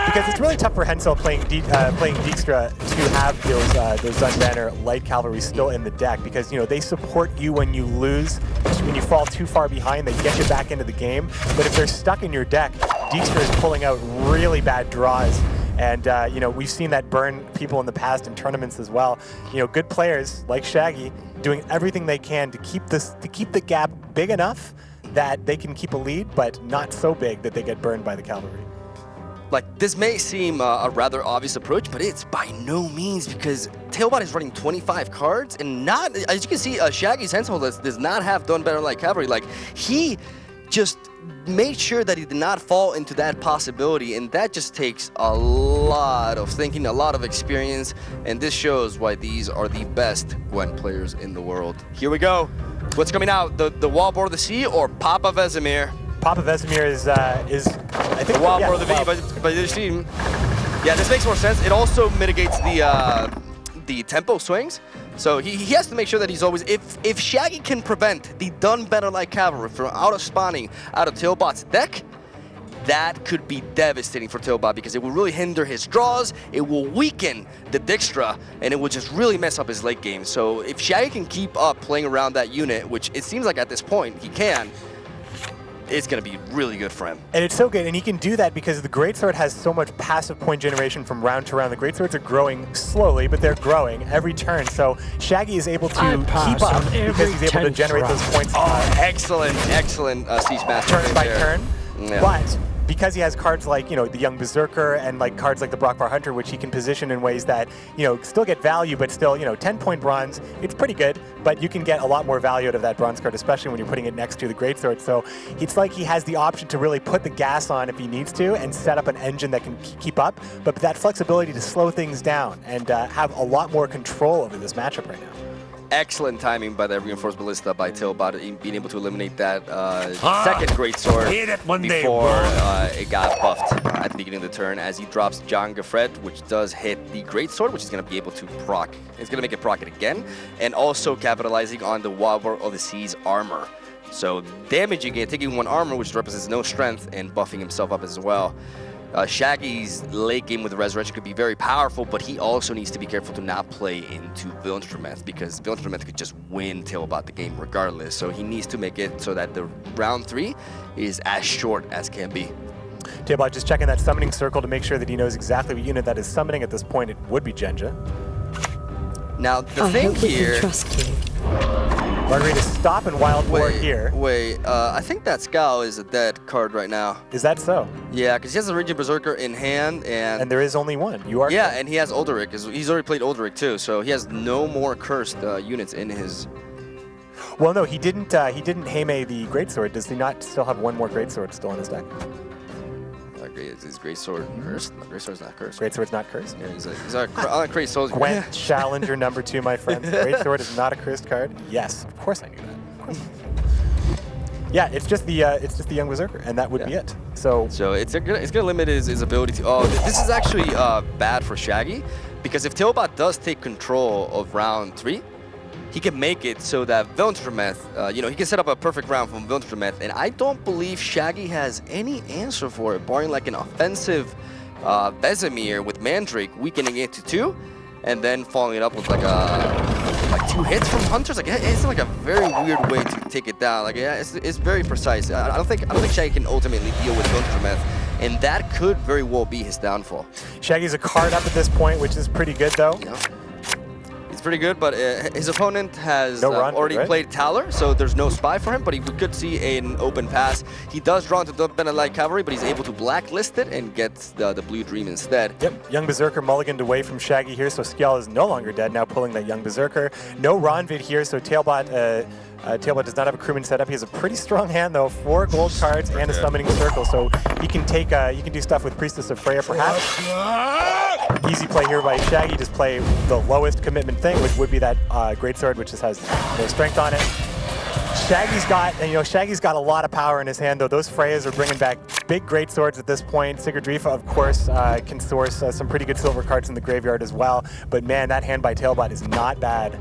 Because it's really tough for Hensel playing Dijkstra to have those Dunbanner Light Cavalry still in the deck because, they support you when you lose. When you fall too far behind, they get you back into the game. But if they're stuck in your deck, Dijkstra is pulling out really bad draws. And, we've seen that burn people in the past in tournaments as well. Good players like Shaggy doing everything they can to keep the gap big enough that they can keep a lead, but not so big that they get burned by the cavalry. This may seem a rather obvious approach, but it's by no means, because TailBot is running 25 cards and not, as you can see, Shaggy's Hensel does not have Done Better Light Cavalry. He just made sure that he did not fall into that possibility, and that just takes a lot of thinking, a lot of experience, and this shows why these are the best Gwent players in the world. Here we go. What's coming out? The Wallboard of the Sea or Papa Vesemir? Papa Vesemir is I think the Wallboard of the V by this team. Yeah, this makes more sense. It also mitigates the tempo swings. So he has to make sure that he's always, if Shaggy can prevent the Done Better Light Cavalry from spawning out of TailBot's deck, that could be devastating for TailBot because it will really hinder his draws, it will weaken the Dijkstra, and it will just really mess up his late game. So if Shaggy can keep up playing around that unit, which it seems like at this point he can, it's going to be really good for him. And it's so good, and he can do that because the Greatsword has so much passive point generation from round to round. The Greatswords are growing slowly, but they're growing every turn. So Shaggy is able to keep up because he's able to generate those points. Oh, excellent Siege Master. Turn by turn. Yeah. But because he has cards like, you know, the Young Berserker and like cards like the Brockvar Hunter, which he can position in ways that, you know, still get value, but still, you know, 10-point bronze, it's pretty good, but you can get a lot more value out of that bronze card, especially when you're putting it next to the Greatsword. So it's like he has the option to really put the gas on if he needs to and set up an engine that can keep up, but that flexibility to slow things down and have a lot more control over this matchup right now. Excellent timing by that Reinforced Ballista by TailBot, being able to eliminate that second Greatsword before it got buffed at the beginning of the turn, as he drops John Gafret, which does hit the Greatsword, which is going to be able to proc. It's going to make it proc it again, and also capitalizing on the War of the Seas armor. So damaging it, taking 1 armor, which represents no strength, and buffing himself up as well. Shaggy's late game with the Resurrection could be very powerful, but he also needs to be careful to not play into Villenstrometh, because Villenstrometh could just win TailBot the game regardless. So he needs to make it so that the round 3 is as short as can be. TailBot just checking that summoning circle to make sure that he knows exactly what unit that is summoning. At this point, it would be Genja. Now, the thing here... Margarita stop and Wild War here. Wait, I think that Scowl is a dead card right now. Is that so? Yeah, because he has a Raging Berserker in hand, and there is only one. You are. Yeah, and he has Ulderic. He's already played Ulderic too, so he has no more cursed units in his. Well, no, he didn't. He didn't Heimei the Greatsword. Does he not still have 1 more Greatsword still in his deck? Is Greatsword cursed? No, Greatsword's not cursed. Greatsword's not cursed? Yeah, he's a crazy souls. Gwent Challenger number 2, my friends. Greatsword is not a cursed card. Yes, of course I knew that. Of course. Yeah, it's just the Young Berserker, and that would be it. So it's gonna limit his ability to. Oh, this is actually bad for Shaggy, because if TailBot does take control of round 3, he can make it so that Villenstrometh, you know, he can set up a perfect round from Villenstrometh, and I don't believe Shaggy has any answer for it, barring like an offensive Vesemir with Mandrake weakening it to 2, and then following it up with like 2 hits from Hunters. Like it's like a very weird way to take it down. Like it's very precise. I don't think Shaggy can ultimately deal with Villenstrometh, and that could very well be his downfall. Shaggy's a card up at this point, which is pretty good though. Yeah. It's pretty good, but his opponent has already right? played Towler, so there's no spy for him, but we could see an open pass. He does draw into the Benelite Cavalry, but he's able to blacklist it and gets the Blue Dream instead. Yep, Young Berserker mulliganed away from Shaggy here, so Skjall is no longer dead, now pulling that Young Berserker. No Ronvid here, so TailBot does not have a crewman set up. He has a pretty strong hand though, 4 gold cards and a summoning circle, so he can take he can do stuff with Priestess of Freya perhaps. Easy play here by Shaggy, just play the lowest commitment thing, which would be that Greatsword, which just has no strength on it. Shaggy's got a lot of power in his hand though. Those Freyas are bringing back big Greatswords at this point. Sigurdrifa, of course, can source some pretty good silver cards in the graveyard as well, but man, that hand by TailBot is not bad.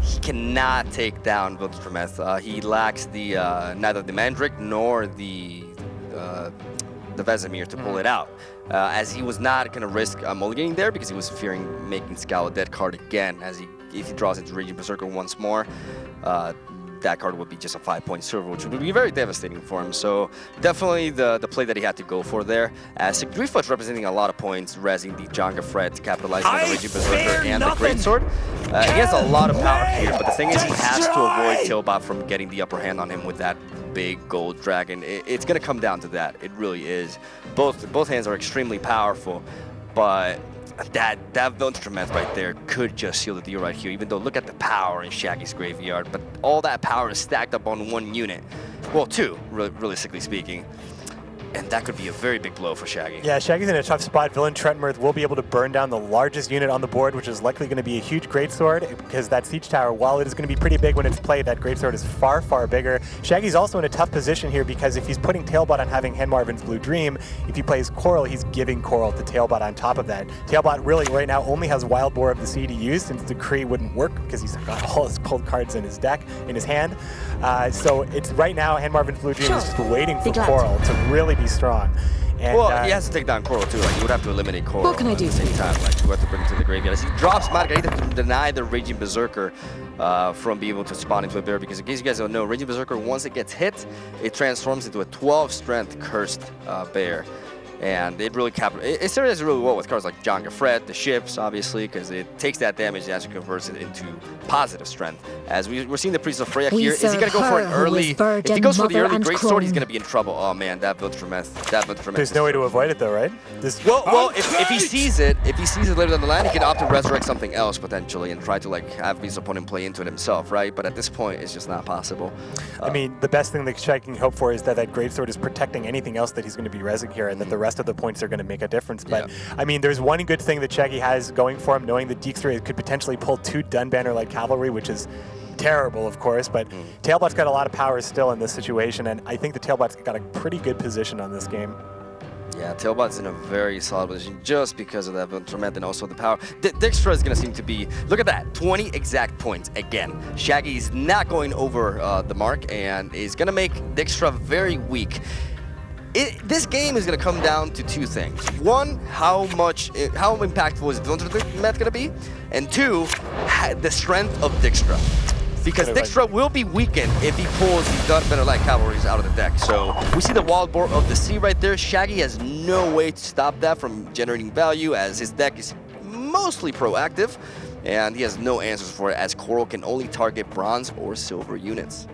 He cannot take down Villenstrometh. He lacks the neither the Mandrake nor the Vesemir to pull it out. As he was not going to risk mulliganing there because he was fearing making Scowl a dead card again, as if he draws into Raging Berserker once more, that card would be just a 5-point silver, which would be very devastating for him. So definitely the play that he had to go for there. As Sigurdrifa is representing a lot of points, rezzing the John Gafret, capitalizing on the Raging Berserker and the Greatsword. He has a lot of power here, but the thing is he has to avoid TailBot from getting the upper hand on him with that big gold dragon. It's going to come down to that. It really is. Both hands are extremely powerful, but that Villenstrometh right there could just seal the deal right here, even though look at the power in Shaggy's graveyard, but all that power is stacked up on 1 unit. Well, 2, realistically speaking. And that could be a very big blow for Shaggy. Yeah, Shaggy's in a tough spot. Villain Trentmirth will be able to burn down the largest unit on the board, which is likely going to be a huge Greatsword, because that Siege Tower, while it is going to be pretty big when it's played, that Greatsword is far, far bigger. Shaggy's also in a tough position here, because if he's putting TailBot on having Henmarvin's Blue Dream, if he plays Coral, he's giving Coral to TailBot on top of that. TailBot really right now only has Wild Boar of the Sea to use, since Decree wouldn't work, because he's got all his cold cards in his deck, in his hand. So it's right now, Henmarvin's Blue Dream is just waiting for Coral to really be strong. And, well, he has to take down Coral too. Like, you would have to eliminate Coral What can I do at the same time. Like, you have to bring him to the graveyard. As he drops Margarita to deny the Raging Berserker from being able to spawn into a bear, because in case you guys don't know, Raging Berserker, once it gets hit, it transforms into a 12 strength cursed bear. And it really it serves really well with cards like Jonga Fred, the ships, obviously, because it takes that damage and actually converts it into positive strength. As we're seeing the Priest of Freya here, is he going to go for an early? If he goes for the early Greatsword, he's going to be in trouble. Oh man, that build for meth. There's no way to avoid it though, right? Well, if he sees it, later down the line, he can opt to resurrect something else potentially and try to like have his opponent play into it himself, right? But at this point, it's just not possible. I mean, the best thing that Shaggy can hope for is that Greatsword is protecting anything else that he's going to be rezzing here, and that the rest of the points are going to make a difference. But I mean, there's one good thing that Shaggy has going for him, knowing that Dijkstra could potentially pull 2 Dunbanner like cavalry, which is terrible, of course, but TailBot's got a lot of power still in this situation, and I think the TailBot's got a pretty good position on this game. Yeah, TailBot's in a very solid position just because of that Viltrument and also the power. Dijkstra is going to seem to be, look at that, 20 exact points again. Shaggy's not going over the mark and is going to make Dijkstra very weak. This game is going to come down to 2 things. One, how impactful is Viltrument going to be? And 2, the strength of Dijkstra. Because Dijkstra will be weakened if he pulls the Dunbanner Light Cavalries out of the deck. So we see the Wild Boar of the Sea right there. Shaggy has no way to stop that from generating value, as his deck is mostly proactive, and he has no answers for it, as Coral can only target bronze or silver units.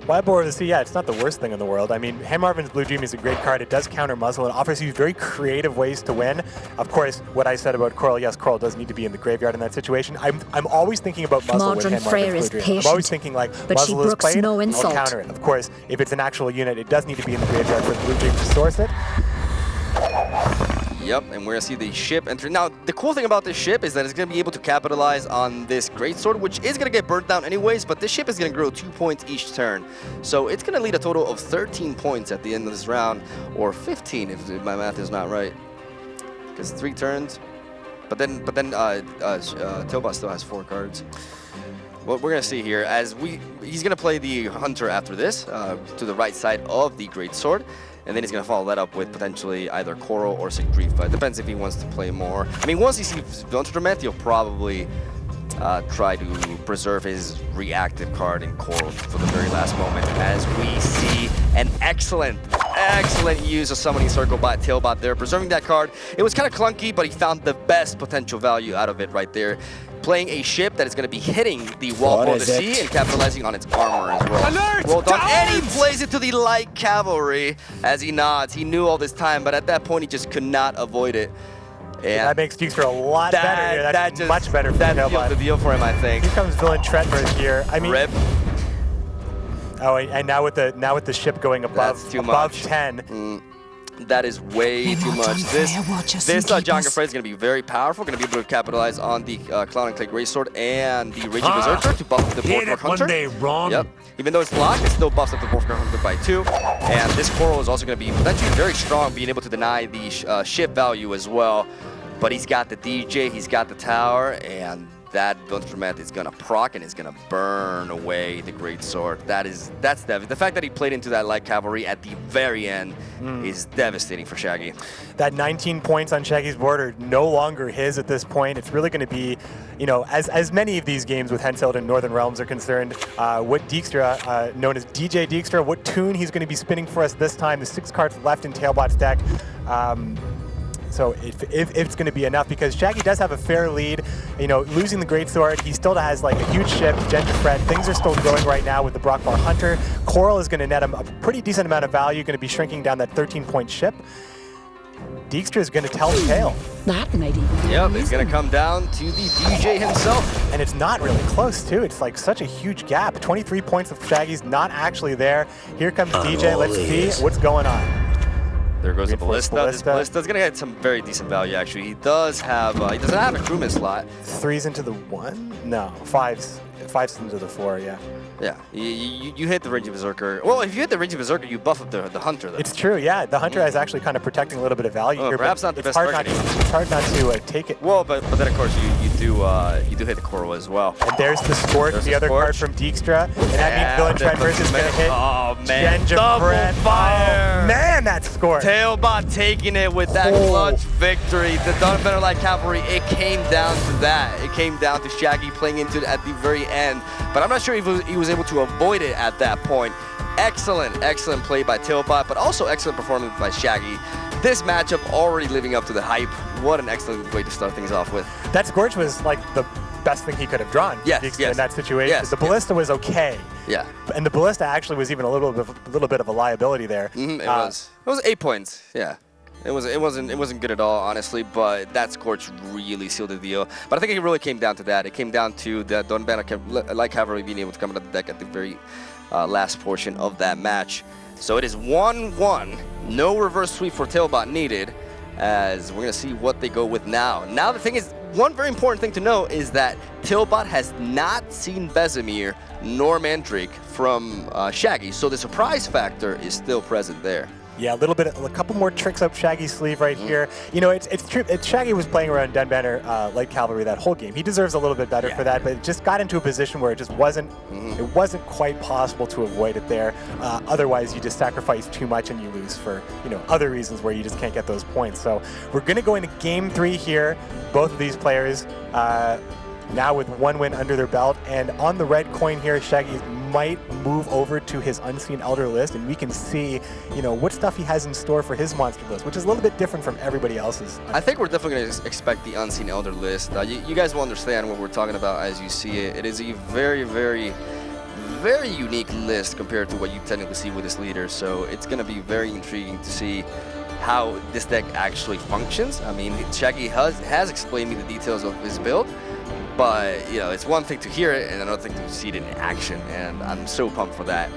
Wild Boar of the Sea, yeah, it's not the worst thing in the world. I mean, Hammarvin's Blue Dream is a great card. It does counter muzzle. It offers you very creative ways to win. Of course, what I said about Coral, yes, Coral does need to be in the graveyard in that situation. I'm always thinking about muzzle with Hammarvin's Blue Dream. I'm always thinking like, muzzle is played, I'll counter it. Of course, if it's an actual unit, it does need to be in the graveyard for the Blue Dream to source it. Yep, and we're going to see the ship enter. Now, the cool thing about this ship is that it's going to be able to capitalize on this Greatsword, which is going to get burnt down anyways, but this ship is going to grow 2 points each turn. So it's going to lead a total of 13 points at the end of this round, or 15 if my math is not right. Because 3 turns. But then TailBot still has 4 cards. What we're going to see here, as he's going to play the Hunter after this, to the right side of the Greatsword. And then he's going to follow that up with potentially either Coral or Sigdrifa. It depends if he wants to play more. I mean, once he sees Viltrument, he'll probably try to preserve his reactive card in Coral for the very last moment, as we see an excellent use of Summoning Circle by TailBot there, preserving that card. It was kind of clunky, but he found the best potential value out of it right there. Playing a ship that is going to be hitting the Wall of the Sea and capitalizing on its armor as well. Alert! Well done. And he plays it to the Light Cavalry as he nods. He knew all this time, but at that point, he just could not avoid it. And that makes Dijkstra a lot better here. That's much better for TailBot. That sealed the deal for him, I think. Here comes Villain Tretberg here. I mean, Rip. Oh, and now with the ship going above 10. That is way too much. This Jonga Fred is going to be very powerful. Going to be able to capitalize on the Cloud and Clay Greatsword and the Raging Berserker to buff up the Vorkar Hunter. Yep. Even though it's blocked, it still buffs up the Vorkar Hunter by 2. And this Coral is also going to be potentially very strong, being able to deny the ship value as well. But he's got the DJ, he's got the tower, and that Viltrument is going to proc and is going to burn away the Greatsword. That's devastating. The fact that he played into that Light Cavalry at the very end is devastating for Shaggy. That 19 points on Shaggy's board are no longer his at this point. It's really going to be, you know, as many of these games with Henselt and Northern Realms are concerned, what Dijkstra, known as DJ Dijkstra, what tune he's going to be spinning for us this time. The 6 cards left in TailBot's deck. So if it's going to be enough, because Shaggy does have a fair lead, you know, losing the Greatsword, he still has like a huge ship, Genjafred. Things are still growing right now with the Brockbar Hunter. Coral is going to net him a pretty decent amount of value, going to be shrinking down that 13-point ship. Dijkstra is going to tell the tale. That might even be Yep, it's going to come down to the DJ himself. And it's not really close, too. It's like such a huge gap. 23 points of Shaggy's not actually there. Here comes DJ. Let's see what's going on. There goes the Ballista. This Ballista's going to get some very decent value, actually. He does have, he doesn't have a crewman slot. 3's into the 1? No, 5's into the 4, yeah. Yeah, you hit the Raging Berserker. Well, if you hit the Raging Berserker, you buff up the Hunter, though. It's true, yeah. The Hunter is actually kind of protecting a little bit of value here. Perhaps not the best targeting. It's hard not to take it. Well, but then, of course, you do hit the Coral as well. And there's the Scorch, the other card from Dijkstra. And that means Villain Tretberg is going to hit Oh, man. Double fire! Oh, man, that's score. TailBot taking it with that clutch victory. The Donbender Light Cavalry, it came down to that. It came down to Shaggy playing into it at the very end. But I'm not sure if he was able to avoid it at that point. Excellent, excellent play by TailBot, but also excellent performance by Shaggy. This matchup already living up to the hype. What an excellent way to start things off with. That Scorch was like the best thing he could have drawn in that situation. The Ballista was okay. Yeah. And the Ballista actually was even a little bit of a liability there. It was 8 points. Yeah. It wasn't good at all, honestly, but that Scorch really sealed the deal. But I think it really came down to that. It came down to the Donbender Light Cavalry being able to come out of the deck at the very last portion of that match. So it is 1-1. No reverse sweep for TailBot needed, as we're going to see what they go with now. Now the thing is, one very important thing to know is that TailBot has not seen Vesemir nor Mandrake from Shaggy, so the surprise factor is still present there. Yeah, a couple more tricks up Shaggy's sleeve right here. You know, it's true. Shaggy was playing around Donbender Light Cavalry that whole game. He deserves a little bit better for that, but it just got into a position where it just wasn't. It wasn't quite possible to avoid it there. Otherwise, you just sacrifice too much and you lose for other reasons where you just can't get those points. So we're going to go into Game 3 here. Both of these players now with 1 win under their belt, and on the red coin here, Shaggy might move over to his Unseen Elder list, and we can see, what stuff he has in store for his monster list, which is a little bit different from everybody else's. I think we're definitely going to expect the Unseen Elder list. You guys will understand what we're talking about as you see it. It is a very, very, very unique list compared to what you technically see with this leader, so it's going to be very intriguing to see how this deck actually functions. I mean, Shaggy has explained me the details of his build, but it's one thing to hear it and another thing to see it in action, and I'm so pumped for that.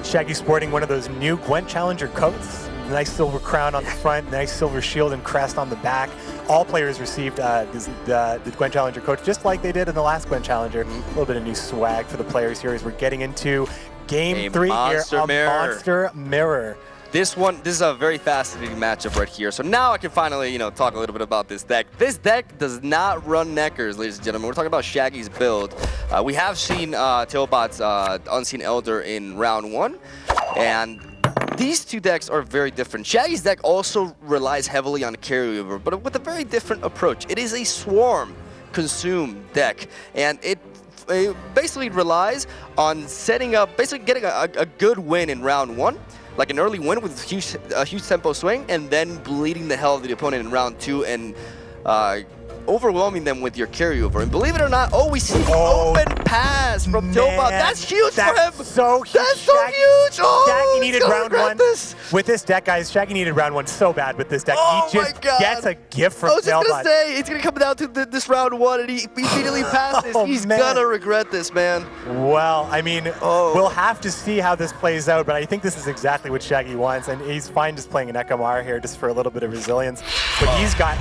Shaggy sporting one of those new Gwent Challenger coats. Nice silver crown on the front, nice silver shield and crest on the back. All players received the Gwent Challenger coat, just like they did in the last Gwent Challenger. A little bit of new swag for the players here as we're getting into Game 3 here, a Monster Mirror. This is a very fascinating matchup right here. So now I can finally, talk a little bit about this deck. This deck does not run Neckers, ladies and gentlemen. We're talking about Shaggy's build. We have seen TailBot's Unseen Elder in round 1, and these two decks are very different. Shaggy's deck also relies heavily on carryover, but with a very different approach. It is a swarm consume deck, and it basically relies on setting up, basically getting a good win in round 1. Like an early win with a huge tempo swing, and then bleeding the hell out of the opponent in round 2 and overwhelming them with your carryover. And believe it or not, we see the open pass from TailBot. That's huge for him. So huge. That's so huge. Shaggy needed round 1. With this deck, guys, Shaggy needed round 1 so bad with this deck. He just gets a gift from TailBot. I was just going to say, it's going to come down to this round 1, and he immediately passes. He's going to regret this, man. Well, I mean, we'll have to see how this plays out, but I think this is exactly what Shaggy wants, and he's fine just playing an Ekamar here just for a little bit of resilience. But he's got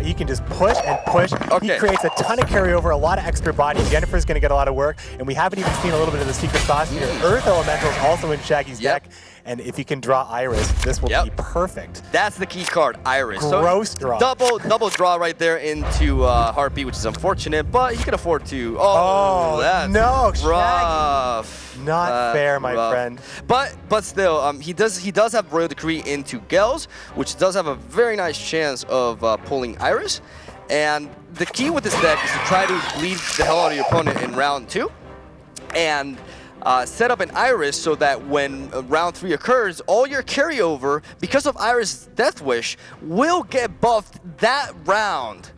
he can just push and push. He creates a ton of carryover, a lot of extra bodies. Jennifer's going to get a lot of work, and we haven't even seen a little bit of the secret sauce here. Earth Elemental's also in Shaggy's deck, and if he can draw Iris, this will be perfect. That's the key card, Iris. Gross draw. Double draw right there into Heartbeat, which is unfortunate, but he can afford to. That's rough. Not fair, my friend. But still, he does have Royal Decree into Gels, which does have a very nice chance of pulling Iris. And the key with this deck is to try to bleed the hell out of your opponent in round 2, and set up an Iris so that when round 3 occurs, all your carryover, because of Iris' Death Wish, will get buffed that round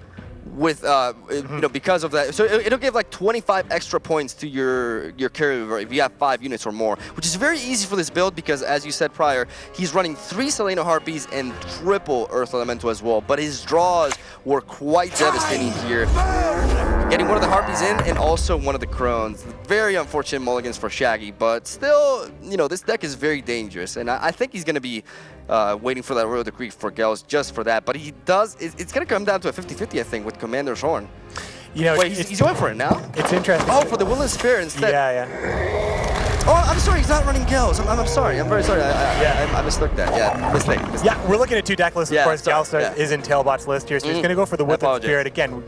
with because of that. So it'll give like 25 extra points to your carryover if you have 5 units or more, which is very easy for this build because, as you said prior, he's running 3 Selena Harpies and triple Earth Elemental as well, but his draws were quite devastating here. Getting one of the Harpies in and also one of the Crones. Very unfortunate mulligans for Shaggy, but still, this deck is very dangerous, and I think he's going to be waiting for that Royal Decree for Gels just for that. But he does, it's going to come down to a 50-50, I think, with Commander's Horn. Wait, he's going for it now? It's interesting. Oh, for the Will and Spirit instead. Yeah. Oh, I'm sorry, he's not running Gels. I'm sorry, I'm very sorry. I mistook that. Yeah, mistake. Yeah, we're looking at 2 deck lists. Of course, Gels is in TailBot's list here, so he's going to go for the Woodland Spirit. Again,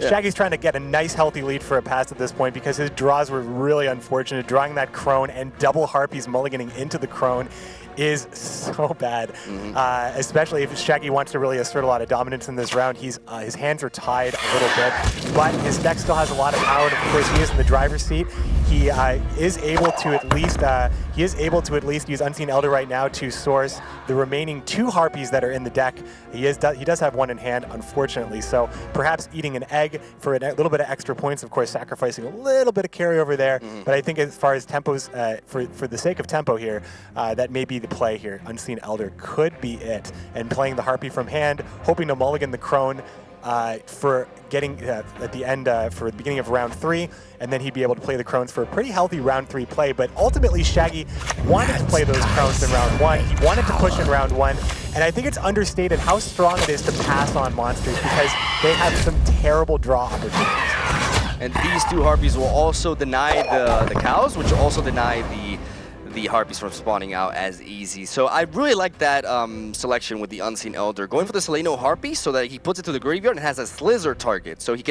Shaggy's trying to get a nice, healthy lead for a pass at this point because his draws were really unfortunate. Drawing that Crone and double Harpies mulliganing into the Crone. is so bad, especially if Shaggy wants to really assert a lot of dominance in this round. His hands are tied a little bit, but his deck still has a lot of power, and of course he is in the driver's seat. He is able to at least use Unseen Elder right now to source the remaining 2 Harpies that are in the deck. He does have 1 in hand, unfortunately, so perhaps eating an egg for a little bit of extra points, of course sacrificing a little bit of carryover there, but I think as far as tempos, for the sake of tempo here, that may be the play here. Unseen Elder could be it, and playing the Harpy from hand, hoping to mulligan the Crone for getting at the end for the beginning of round 3, and then he'd be able to play the Crones for a pretty healthy round 3 play. But ultimately, Shaggy wanted to play those Crones in round 1. He wanted to push in round 1, and I think it's understated how strong it is to pass on monsters because they have some terrible draw opportunities. And these 2 Harpies will also deny the cows, which will also deny the Harpies from spawning out as easy. So I really like that selection with the Unseen Elder, going for the Seleno Harpy so that he puts it to the graveyard and has a Slizzer target. So he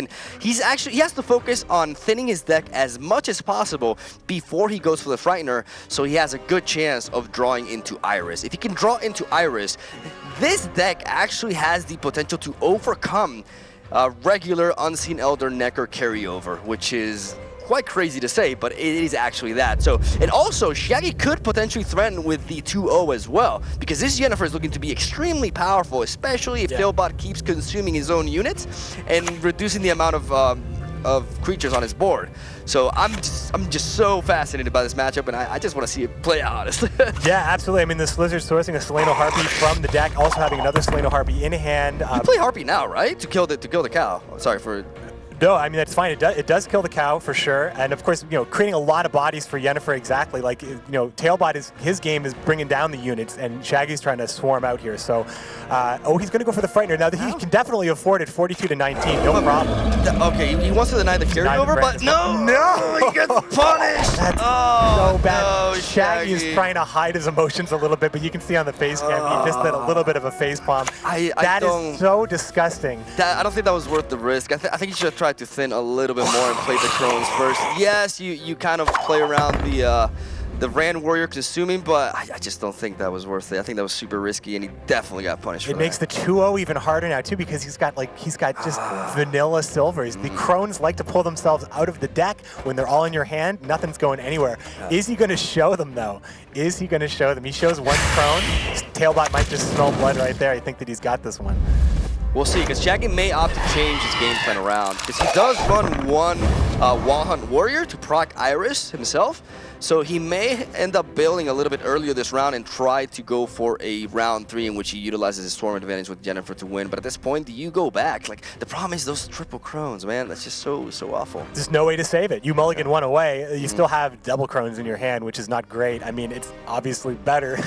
has to focus on thinning his deck as much as possible before he goes for the Frightener, so he has a good chance of drawing into Iris. If he can draw into Iris, this deck actually has the potential to overcome regular Unseen Elder Necker carryover, which is quite crazy to say, but it is actually that. So, and also, Shaggy could potentially threaten with the 2-0 as well, because this Yennefer is looking to be extremely powerful, especially if TailBot keeps consuming his own units and reducing the amount of creatures on his board. So I'm just so fascinated by this matchup, and I just want to see it play out, honestly. Yeah, absolutely. I mean, the Slizzard sourcing a Seleno Harpy from the deck, also having another Seleno Harpy in hand. You play Harpy now, right? To kill the cow. Sorry for. No, I mean, that's fine. It does kill the cow for sure. And of course, creating a lot of bodies for Yennefer, exactly. Like, TailBot his game is bringing down the units, and Shaggy's trying to swarm out here. So, he's going to go for the Frightener. Now, he can definitely afford it, 42 to 19, no problem. Okay, he wants to deny the carryover, but no, he gets punished. That's so bad. No, Shaggy is trying to hide his emotions a little bit, but you can see on the face cam, he just did a little bit of a face palm. That is so disgusting. I don't think that was worth the risk. I think he should have tried to thin a little bit more and play the Crones first. Yes, you kind of play around the Rand Warrior consuming, but I just don't think that was worth it. I think that was super risky, and he definitely got punished for that. It makes the 2-0 even harder now too, because he's got just vanilla silvers. The Crones like to pull themselves out of the deck when they're all in your hand. Nothing's going anywhere. Is he going to show them though? Is he going to show them? He shows 1 Crone. TailBot might just smell blood right there. I think that he's got this one. We'll see, because Shaggy may opt to change his game plan around, because he does run 1 Wall Hunt Warrior to proc Iris himself, so he may end up bailing a little bit earlier this round and try to go for a round 3 in which he utilizes his Storm advantage with Yennefer to win. But at this point, do you go back? Like, the problem is those triple Crones, man. That's just so awful. There's no way to save it. You mulligan 1 away. You still have double Crones in your hand, which is not great. I mean, it's obviously better,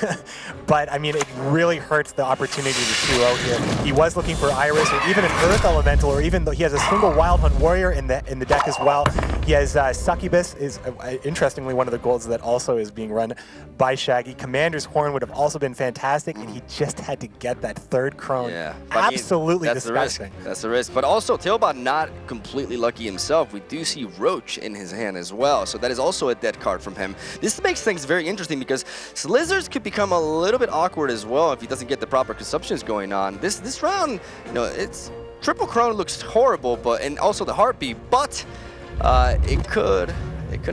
but I mean, it really hurts the opportunity to 2-0 here. He was looking for Iris or even an Earth Elemental, or even though he has a single Wild Hunt Warrior in the deck as well. He has Succubus, is interestingly one of the goals that also is being run by Shaggy. Commander's Horn would have also been fantastic, and he just had to get that 3rd Crone. Yeah, absolutely that's disgusting. The risk. That's the risk. But also, TailBot not completely lucky himself. We do see Roach in his hand as well, so that is also a dead card from him. This makes things very interesting because Slizzers could become a little bit awkward as well if he doesn't get the proper consumptions going on. This round, it's triple Crone looks horrible, and also the Harpy, but it could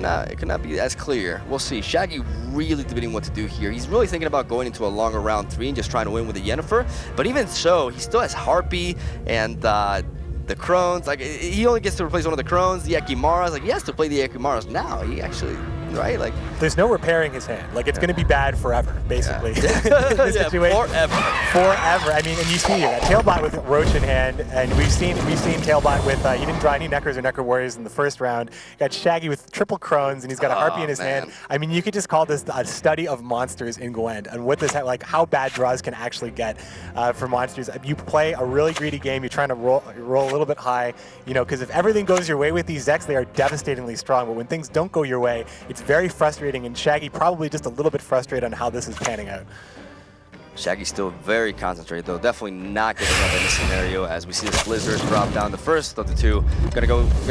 not be as clear. We'll see. Shaggy really debating what to do here. He's really thinking about going into a longer round 3 and just trying to win with the Yennefer. But even so, he still has Harpy and the Crones. Like, he only gets to replace one of the Crones, the Ekimaras. Like, he has to play the Ekimaras now. He actually, right? Like, there's no repairing his hand. Like, it's going to be bad forever, basically. Yeah. This situation. Forever. I mean, and you see you got TailBot with Roach in hand, and we've seen TailBot with he didn't draw any Neckers or Necker Warriors in the first round. Got Shaggy with triple Crones, and he's got a Harpy in his hand. I mean, you could just call this a study of monsters in Gwent, and what this like how bad draws can actually get for monsters. You play a really greedy game. You're trying to roll a little bit high, because if everything goes your way with these decks, they are devastatingly strong. But when things don't go your way, it's very frustrating, and Shaggy probably just a little bit frustrated on how this is panning out. Shaggy's still very concentrated, though. Definitely not giving up in this scenario as we see the Slizzers drop down the first of the 2. Gonna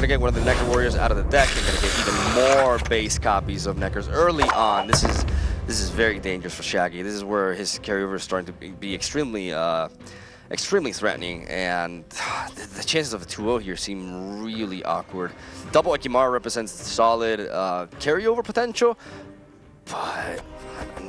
get one of the Necker Warriors out of the deck and gonna get even more base copies of Neckers early on. This is This is very dangerous for Shaggy. This is where his carryover is starting to be extremely threatening, and the chances of a 2-0 here seem really awkward. Double Ekimara represents solid carryover potential, but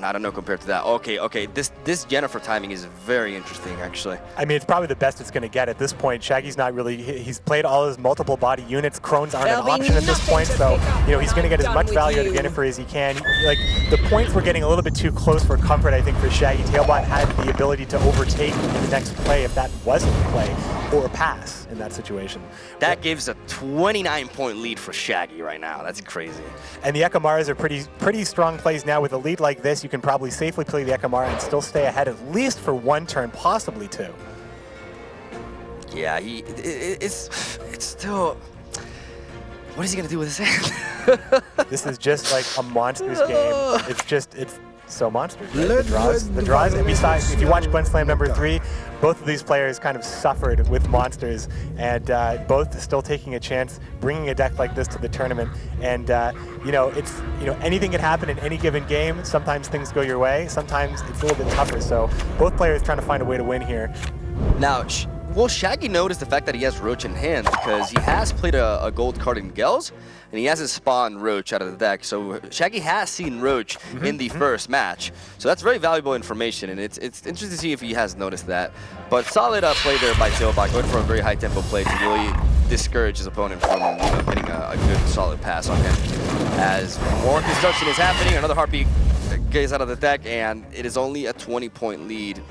I don't know compared to that. Okay, this Jennifer timing is very interesting, actually. I mean, it's probably the best it's going to get at this point. Shaggy's not really, he's played all his multiple body units. Crones aren't an option at this point, so, you know, he's going to get as much value out of Jennifer as he can. Like, the points were getting a little bit too close for comfort, I think, for Shaggy. TailBot had the ability to overtake in the next play if that wasn't a play, or a pass in that situation. That gives a 29-point lead for Shaggy right now. That's crazy. And the Ekamaras are pretty strong plays now. With a lead like this, you can probably safely play the Ekamara and still stay ahead at least for 1 turn, possibly 2. Yeah, it's still... What is he going to do with his hand? This is just like a monsters game. It's so monsters, right? The draws. And besides, if you watch Gwent Slam #3, both of these players kind of suffered with monsters, and both still taking a chance, bringing a deck like this to the tournament. And you know, anything can happen in any given game. Sometimes things go your way. Sometimes it's a little bit tougher. So both players trying to find a way to win here. Now, will Shaggy notice the fact that he has Roach in hand, because he has played a gold card in Gels, and he hasn't spawned Roach out of the deck. So Shaggy has seen Roach in the first match. So that's very valuable information, and it's interesting to see if he has noticed that. But solid play there by TailBot, going for a very high tempo play to really discourage his opponent from getting a good solid pass on him. As more construction is happening, another Harpy gets out of the deck, and it is only a 20-point lead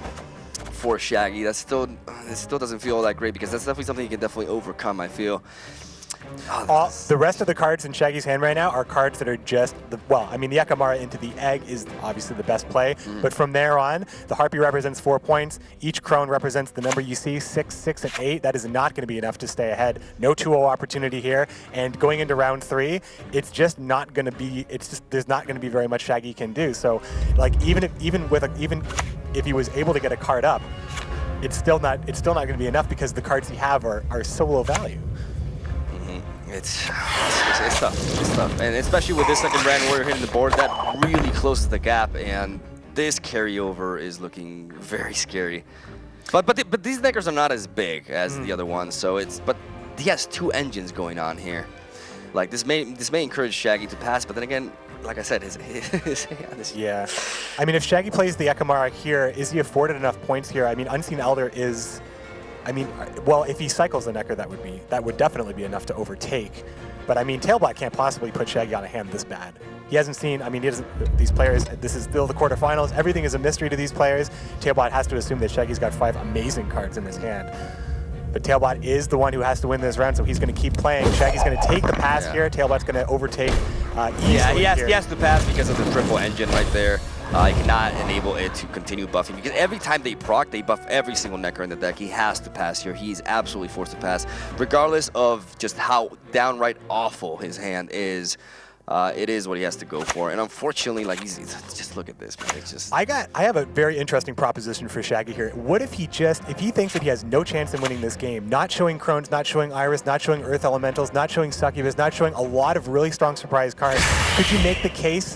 for Shaggy. It still doesn't feel that great, because that's definitely something he can definitely overcome, I feel. The rest of the cards in Shaggy's hand right now are cards that are just, well, I mean, the Ekamara into the egg is obviously the best play, but from there on, the Harpy represents 4 points. Each Crone represents the number you see, 6, 6, and 8. That is not going to be enough to stay ahead. No 2-0 opportunity here, and going into round 3, it's just not going to be, there's not going to be very much Shaggy can do. So, like, even if he was able to get a card up, it's still not going to be enough, because the cards he have are so low value. It's tough. It's tough. And especially with this second Brand Warrior hitting the board, that really closes the gap, and this carryover is looking very scary. But these deckers are not as big as the other ones, so but he has 2 engines going on here. Like, this may encourage Shaggy to pass, but then again, like I said, his hand is... Yeah. I mean, if Shaggy plays the Ekamara here, is he afforded enough points here? I mean, Unseen Elder is... I mean, well, if he cycles the Necker, that would definitely be enough to overtake. But I mean, TailBot can't possibly put Shaggy on a hand this bad. He hasn't seen, I mean, these players, this is still the quarterfinals. Everything is a mystery to these players. TailBot has to assume that Shaggy's got 5 amazing cards in his hand. But TailBot is the one who has to win this round, so he's going to keep playing. Shaggy's going to take the pass here. TailBot's going to overtake easily. Yeah, he has to pass because of the triple engine right there. He cannot enable it to continue buffing, because every time they proc, they buff every single Necker in the deck. He has to pass here. He's absolutely forced to pass, regardless of just how downright awful his hand is. It is what he has to go for, and unfortunately, like, he's just look at this, man. It's just... I have a very interesting proposition for Shaggy here. What if he thinks that he has no chance in winning this game, not showing Crones, not showing Iris, not showing Earth Elementals, not showing Succubus, not showing a lot of really strong surprise cards? Could you make the case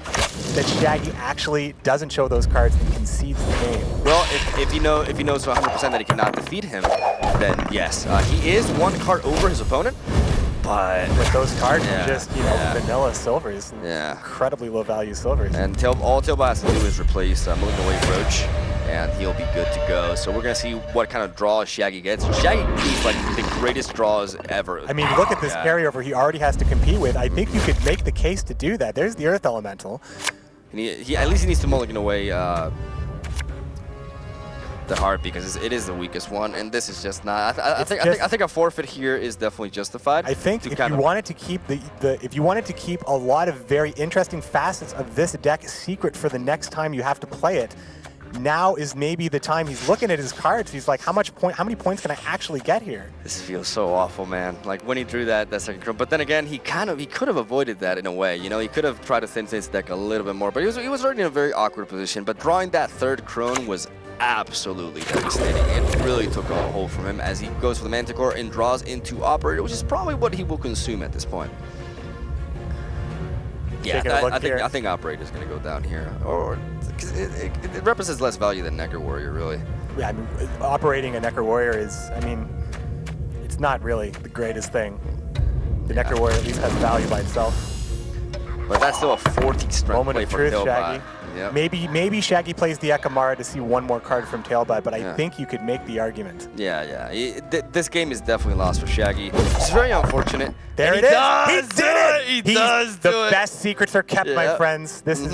that Shaggy actually doesn't show those cards and concedes the game? Well, if he knows 100% that he cannot defeat him, then yes, he is 1 card over his opponent. But with those cards, just, vanilla silvers, incredibly low value silvers. And all TailBot has to do is replace Malignant Wave Roach, and he'll be good to go. So we're going to see what kind of draws Shaggy gets. Shaggy needs, like, the greatest draws ever. I mean, look at this carryover he already has to compete with. I think you could make the case to do that. There's the Earth Elemental. And at least he needs to mulligan away the Harpy, because it is the weakest one, and this is just not. I think a forfeit here is definitely justified. I think if you wanted to keep if you wanted to keep a lot of very interesting facets of this deck secret for the next time you have to play it, now is maybe the time. He's looking at his cards. He's like, how many points can I actually get here? This feels so awful, man. Like, when he drew that second Chrome, but then again, he could have avoided that in a way. You know, he could have tried to thin his deck a little bit more, but he was already in a very awkward position. But drawing that 3rd Crone was absolutely devastating. It really took a hold from him as he goes for the Manticore and draws into Operator, which is probably what he will consume at this point. Yeah, Taking a look here. I think Operator's going to go down here. Or, because it represents less value than Necker Warrior, really. Yeah, I mean, operating a Necker Warrior is, I mean, it's not really the greatest thing. The Necker Warrior at least has value by itself. But that's still a 14 strength Moment play of for truth, TailBot. Shaggy. Yep. Maybe Shaggy plays the Ekamara to see one more card from TailBot, but I think you could make the argument. Yeah. This game is definitely lost for Shaggy. It's very unfortunate. There it is. He did it. He does do it. The best secrets are kept, my friends. This is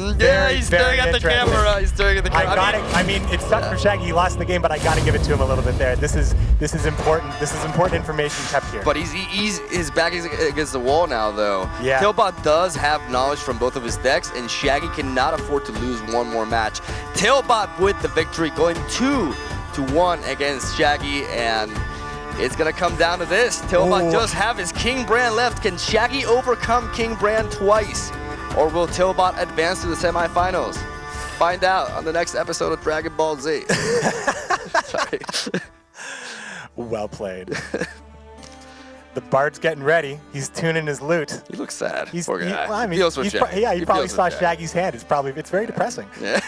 he's staring at the camera. He's staring at the camera. I mean, it sucked for Shaggy. He lost the game, but I got to give it to him a little bit there. This is important. This is important information kept here. But his back is against the wall now, though. Yeah. TailBot does have knowledge from both of his decks, and Shaggy cannot afford to lose one more match. TailBot with the victory, going 2-1 against Shaggy, and it's going to come down to this. TailBot does have his King Brand left. Can Shaggy overcome King Brand twice? Or will TailBot advance to the semifinals? Find out on the next episode of Dragon Ball Z. Sorry. Well played. The Bard's getting ready. He's tuning his lute. He looks sad. Poor guy. He probably saw Shaggy's hand. It's very depressing. Yeah,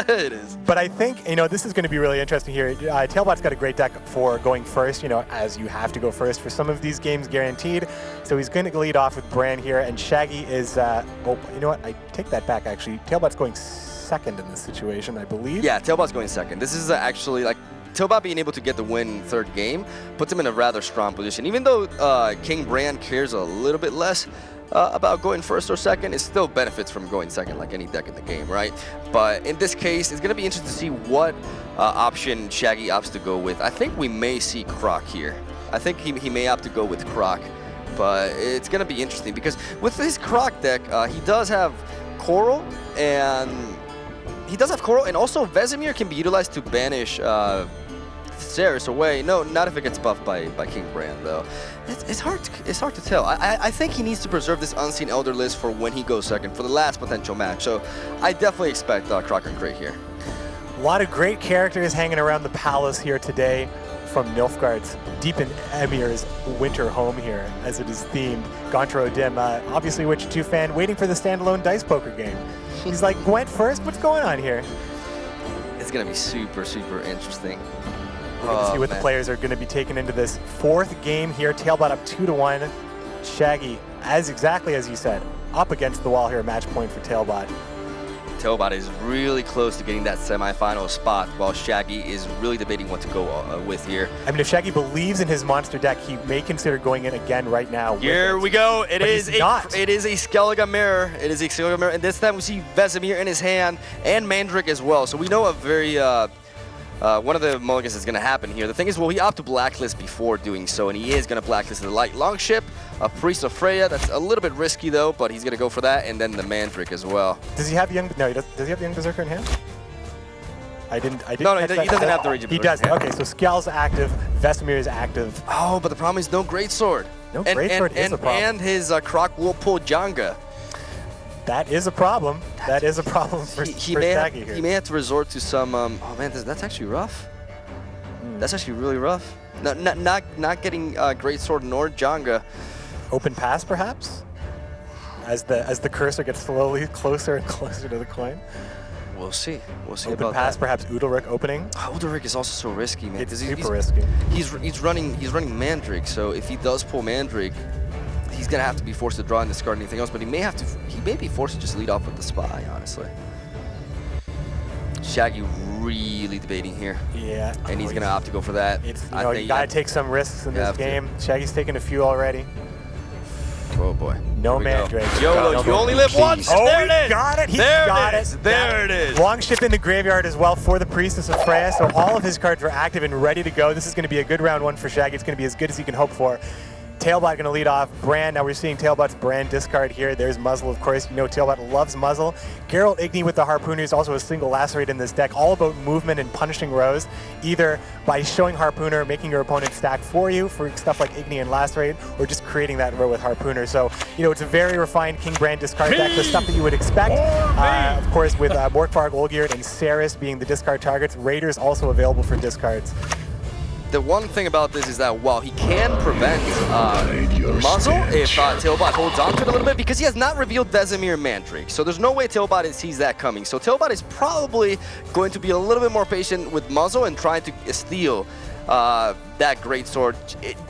it is. But I think, this is going to be really interesting here. TailBot's got a great deck for going first, as you have to go first for some of these games guaranteed. So he's going to lead off with Bran here, and Shaggy is, you know what? I take that back, actually. TailBot's going second in this situation, I believe. Yeah, TailBot's going second. This is actually, like, TailBot being able to get the win third game puts him in a rather strong position. Even though King Brand cares a little bit less about going first or second, it still benefits from going second like any deck in the game, right? But in this case, it's going to be interesting to see what option Shaggy opts to go with. I think we may see Croc here. I think he may opt to go with Croc, but it's going to be interesting because with his Croc deck, he does have Coral, and also Vesemir can be utilized to banish Ceres away. No, not if it gets buffed by King Brand, though. It's hard to tell. I think he needs to preserve this Unseen Elder list for when he goes second, for the last potential match. So I definitely expect Croc and Crate here. A lot of great characters hanging around the palace here today from Nilfgaard's deep in Emir's winter home here, as it is themed. Gontro Dim, obviously a Witcher 2 fan, waiting for the standalone dice poker game. He's like, Gwent first? What's going on here? It's going to be super, super interesting. We're going to see what the players are going to be taking into this fourth game here. TailBot up 2-1. Shaggy, exactly as you said, up against the wall here, match point for TailBot. TailBot is really close to getting that semifinal spot, while Shaggy is really debating what to go with here. I mean, if Shaggy believes in his monster deck, he may consider going in again right now. Here we go. It is a Skellige Mirror. It is a Skellige Mirror, and this time we see Vesemir in his hand and Mandrake as well. So we know a very one of the mulligans is going to happen here. The thing is, will he opt to blacklist before doing so? And he is going to blacklist the Light Longship, a Priest of Freya. That's a little bit risky though, but he's going to go for that, and then the Mandrake as well. Does he have Young? No, does he have the Young Berserker in hand? I didn't. No, he doesn't have the Raging Berserker. He does. Okay, so Skjald's active, Vesemir is active. Oh, but the problem is no Greatsword. No Greatsword is a problem. And his Croc will pull Jenga. That is a problem. That is a problem for Shaggy here. He may have to resort to some. Oh man, that's actually rough. That's actually really rough. Not getting Greatsword nor Jenga. Open pass, perhaps, as the cursor gets slowly closer and closer to the coin. We'll see. We'll see Open about pass, that. Perhaps Udalryk opening. Udalryk is also so risky, man. It's super risky. He's running Mandrake, so if he does pull Mandrake, he's gonna have to be forced to draw and discard anything else. But he may be forced to just lead off with the Spy, honestly. Shaggy really debating here. Yeah. And he's gonna opt to go for that. You gotta take some risks in this game. Shaggy's taken a few already. Oh boy. No Mandrake. YOLO, you only live once. Oh, there it is. Got it. He got it. There it is. Longship in the graveyard as well for the Priestess of Freya. So all of his cards are active and ready to go. This is going to be a good round one for Shaggy. It's going to be as good as he can hope for. TailBot going to lead off. Brand, now we're seeing TailBot's Brand discard here. There's Muzzle, of course. You know TailBot loves Muzzle. Geralt Igni with the Harpooner is also a single Lacerate in this deck, all about movement and punishing rows, either by showing Harpooner, making your opponent stack for you for stuff like Igni and Lacerate, or just creating that row with Harpooner. So, it's a very refined King Brand discard deck, the stuff that you would expect. Of course, with Morkvarg, Olgierd, and Ceres being the discard targets. Raiders also available for discards. the one thing about this is that while he can prevent muzzle if TailBot holds on to it a little bit, because he has not revealed Vesemir Mandrake. So there's no way TailBot sees that coming. So TailBot is probably going to be a little bit more patient with muzzle and trying to steal that greatsword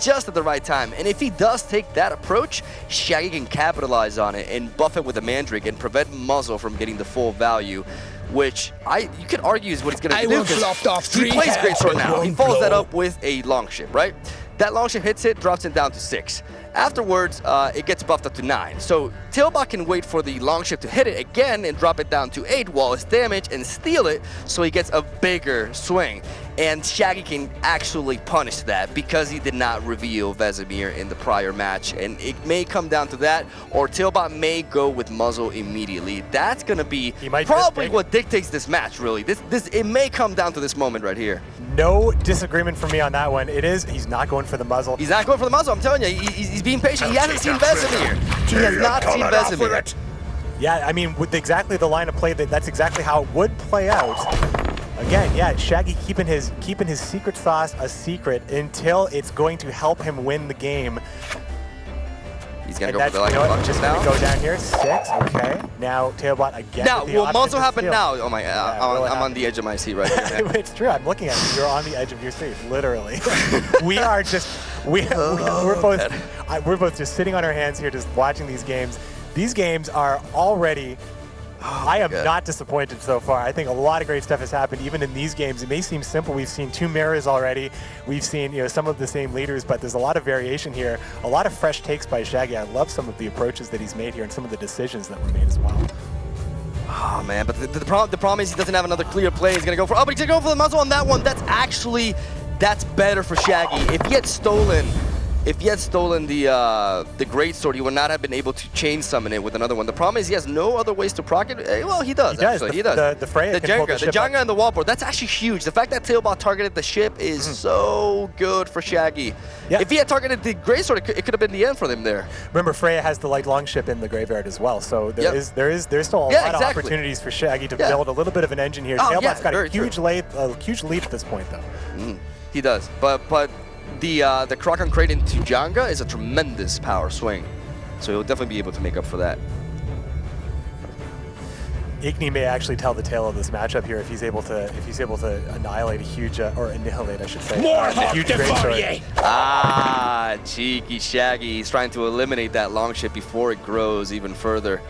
just at the right time. And if he does take that approach, Shaggy can capitalize on it and buff it with a Mandrake and prevent muzzle from getting the full value, which you could argue is what he's going to do, because he plays greatsword now. He follows that up with a longship, right? That longship hits it, drops it down to 6. Afterwards, it gets buffed up to 9. So TailBot can wait for the longship to hit it again and drop it down to 8 while it's damaged and steal it, so he gets a bigger swing. And Shaggy can actually punish that because he did not reveal Vesemir in the prior match. And it may come down to that, or TailBot may go with muzzle immediately. That's going to be probably what dictates this match, really. It may come down to this moment right here. No disagreement from me on that one. He's not going for the muzzle. He's not going for the muzzle, I'm telling you. He's being patient. He hasn't seen Vesemir. He has not seen Vesemir. Yeah, I mean, with exactly the line of play, that's exactly how it would play out. Again, yeah, Shaggy keeping his secret sauce a secret until it's going to help him win the game. He's gonna go for the like just now. Gonna go down here, 6. Okay. Now TailBot again. Now, will muzzle happen now? Oh my God, I'm on the edge of my seat right here. It's true. I'm looking at you. You're on the edge of your seat, literally. we're both just sitting on our hands here, just watching these games. These games are already. I am not disappointed so far. I think a lot of great stuff has happened even in these games. It may seem simple. We've seen 2 mirrors already. We've seen some of the same leaders, but there's a lot of variation here. A lot of fresh takes by Shaggy. I love some of the approaches that he's made here and some of the decisions that were made as well. Oh man, but the problem is he doesn't have another clear play. He's gonna go for but he's gonna go for the muzzle on that one. That's better for Shaggy. If he had stolen the greatsword, he would not have been able to chain summon it with another one. The problem is he has no other ways to proc it. Well, he does. He does. The Freya the Jenga and the wallboard. That's actually huge. The fact that TailBot targeted the ship is so good for Shaggy. Yeah. If he had targeted the greatsword, it could have been the end for them there. Remember, Freya has the light longship in the graveyard as well, so there's still a lot of opportunities for Shaggy to build a little bit of an engine here. TailBot's got a huge lead at this point, though. He does, but the Croc on Crate into Jenga is a tremendous power swing, so he'll definitely be able to make up for that. Igni may actually tell the tale of this matchup here if he's able to annihilate a huge annihilate, I should say, a huge greatsword. Cheeky Shaggy. He's trying to eliminate that longship before it grows even further.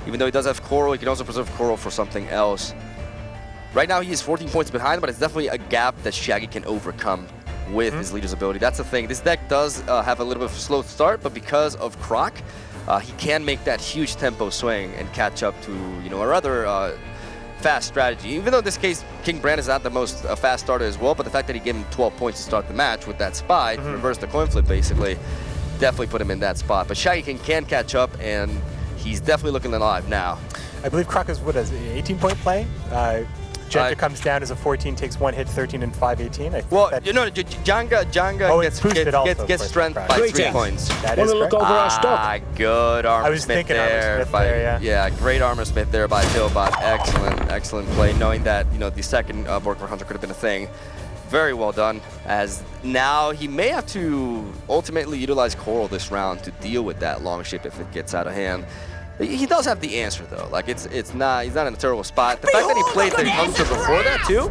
Even though he does have coral, he can also preserve coral for something else. Right now he is 14 points behind, but it's definitely a gap that Shaggy can overcome with his leader's ability. That's the thing. This deck does have a little bit of a slow start, but because of Croc, he can make that huge tempo swing and catch up to a rather fast strategy. Even though in this case King Brand is not the most fast starter as well, but the fact that he gave him 12 points to start the match with that spy, to reverse the coin flip basically, definitely put him in that spot. But Shaggy can catch up, and he's definitely looking alive now. I believe Croc is what is an 18-point play. Jenga comes down as a 14, takes 1 hit, 13 and 5, 18. Jenga gets strength by 3 points. That is look over our stock. Good armor I was smith thinking there. Armor Smith there, yeah, great armor smith there by TailBot. Excellent play, knowing that the second Borkvar Hunter could have been a thing. Very well done, as now he may have to ultimately utilize Coral this round to deal with that longship if it gets out of hand. He does have the answer though. Like he's not in a terrible spot. The fact that he played the Hunter before that too,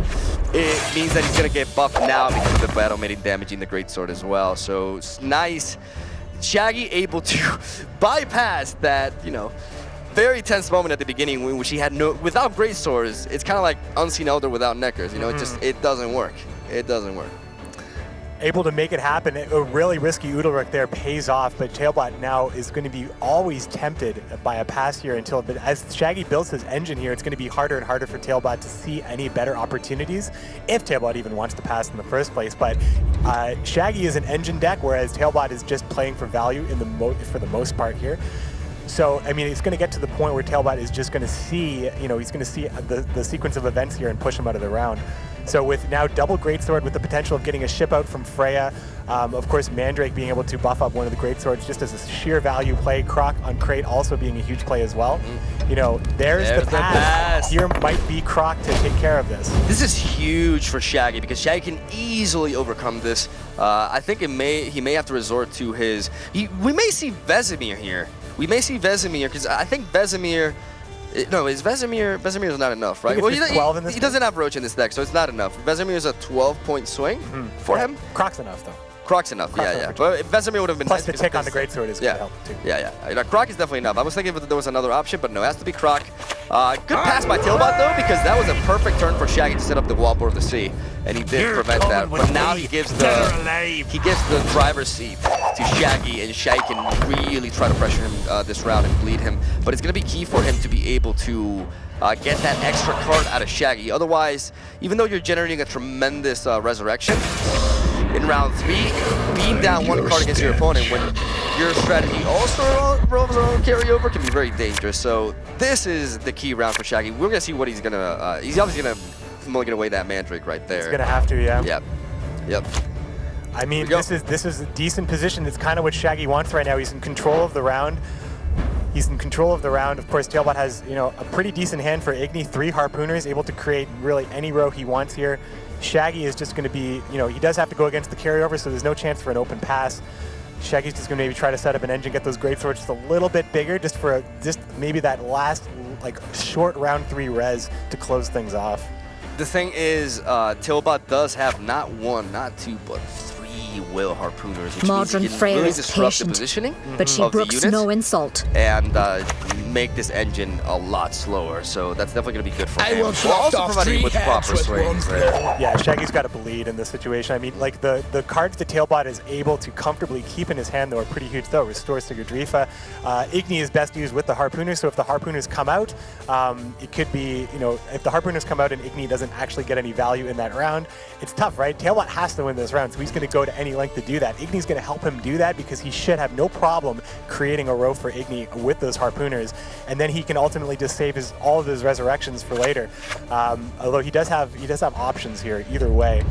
it means that he's gonna get buffed now because of the battle mating damaging the greatsword as well. So it's nice. Shaggy able to bypass that, very tense moment at the beginning in which he had without greatswords. It's kind of like Unseen Elder without Neckers. It doesn't work. It doesn't work. Able to make it happen. A really risky Udalruk there pays off, but TailBot now is going to be always tempted by a pass here but as Shaggy builds his engine here, it's going to be harder and harder for TailBot to see any better opportunities if TailBot even wants to pass in the first place. But Shaggy is an engine deck, whereas TailBot is just playing for value for the most part here. So, I mean, it's going to get to the point where TailBot is just going to see, you know, he's going to see the sequence of events here and push him out of the round. So with now double Greatsword with the potential of getting a ship out from Freya, of course Mandrake being able to buff up one of the Greatswords just as a sheer value play, Croc on Crate also being a huge play as well. You know, there's the pass. Here might be Croc to take care of this. This is huge for Shaggy because Shaggy can easily overcome this. I think he may have to resort to his... we may see Vesemir here. We may see Vesemir because I think Vesemir... No, is Vesemir is not enough, right? Well, he doesn't have Roach in this deck, so it's not enough. Vesemir is a 12-point swing for him. Croc's enough, though. Croc's enough, yeah. But Vesemir would have been... Plus the tick on the Greatsword is going to help, too. Yeah. Croc is definitely enough. I was thinking if there was another option, but no, it has to be Croc. Good pass by TailBot, though, because that was a perfect turn for Shaggy to set up the Wallboard of the Sea, and he did prevent that. But now he gives the driver's seat to Shaggy, and Shaggy can really try to pressure him this round and bleed him. But it's going to be key for him to be able to get that extra card out of Shaggy. Otherwise, even though you're generating a tremendous resurrection, in round 3, being down one card against your opponent when your strategy also revolves around carryover can be very dangerous. So this is the key round for Shaggy. We're gonna see what he's gonna. He's obviously gonna mulligan away that Mandrake right there. He's gonna have to, yeah. Yep. I mean, this is a decent position. It's kind of what Shaggy wants right now. He's in control of the round. Of course, TailBot has, you know, a pretty decent hand for Igni. 3 Harpooners, able to create really any row he wants here. Shaggy is just going to be, you know, he does have to go against the carryover, so there's no chance for an open pass. Shaggy's just going to maybe try to set up an engine, get those Greatswords just a little bit bigger, just for just maybe that last, like, short round 3 res to close things off. The thing is, TailBot does have not 1, not 2, but 3 Whale Harpooners, which means he can really disrupt the positioning but she brooks no insult and make this engine a lot slower. So that's definitely going to be good for him. We'll also provide him with proper swings there. Yeah, Shaggy's got to bleed in this situation. I mean, like the cards that TailBot is able to comfortably keep in his hand, though, are pretty huge, though. Restore Sigurdrifa. Igni is best used with the Harpooners, so if the Harpooners come out, it could be, you know, if the Harpooners come out and Igni doesn't actually get any value in that round, it's tough, right? TailBot has to win this round, so he's going to go to any length to do that. Igni's going to help him do that because he should have no problem creating a row for Igni with those Harpooners, and then he can ultimately just save all of his resurrections for later. Although he does have options here either way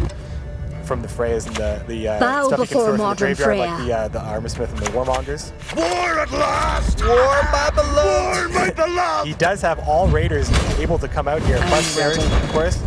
from the Freyas and the stuff he can store from the graveyard, like the Armorsmith and the Warmongers. War at last! War, my beloved! War, my beloved! He does have all Raiders able to come out here, plus Sarah, of course,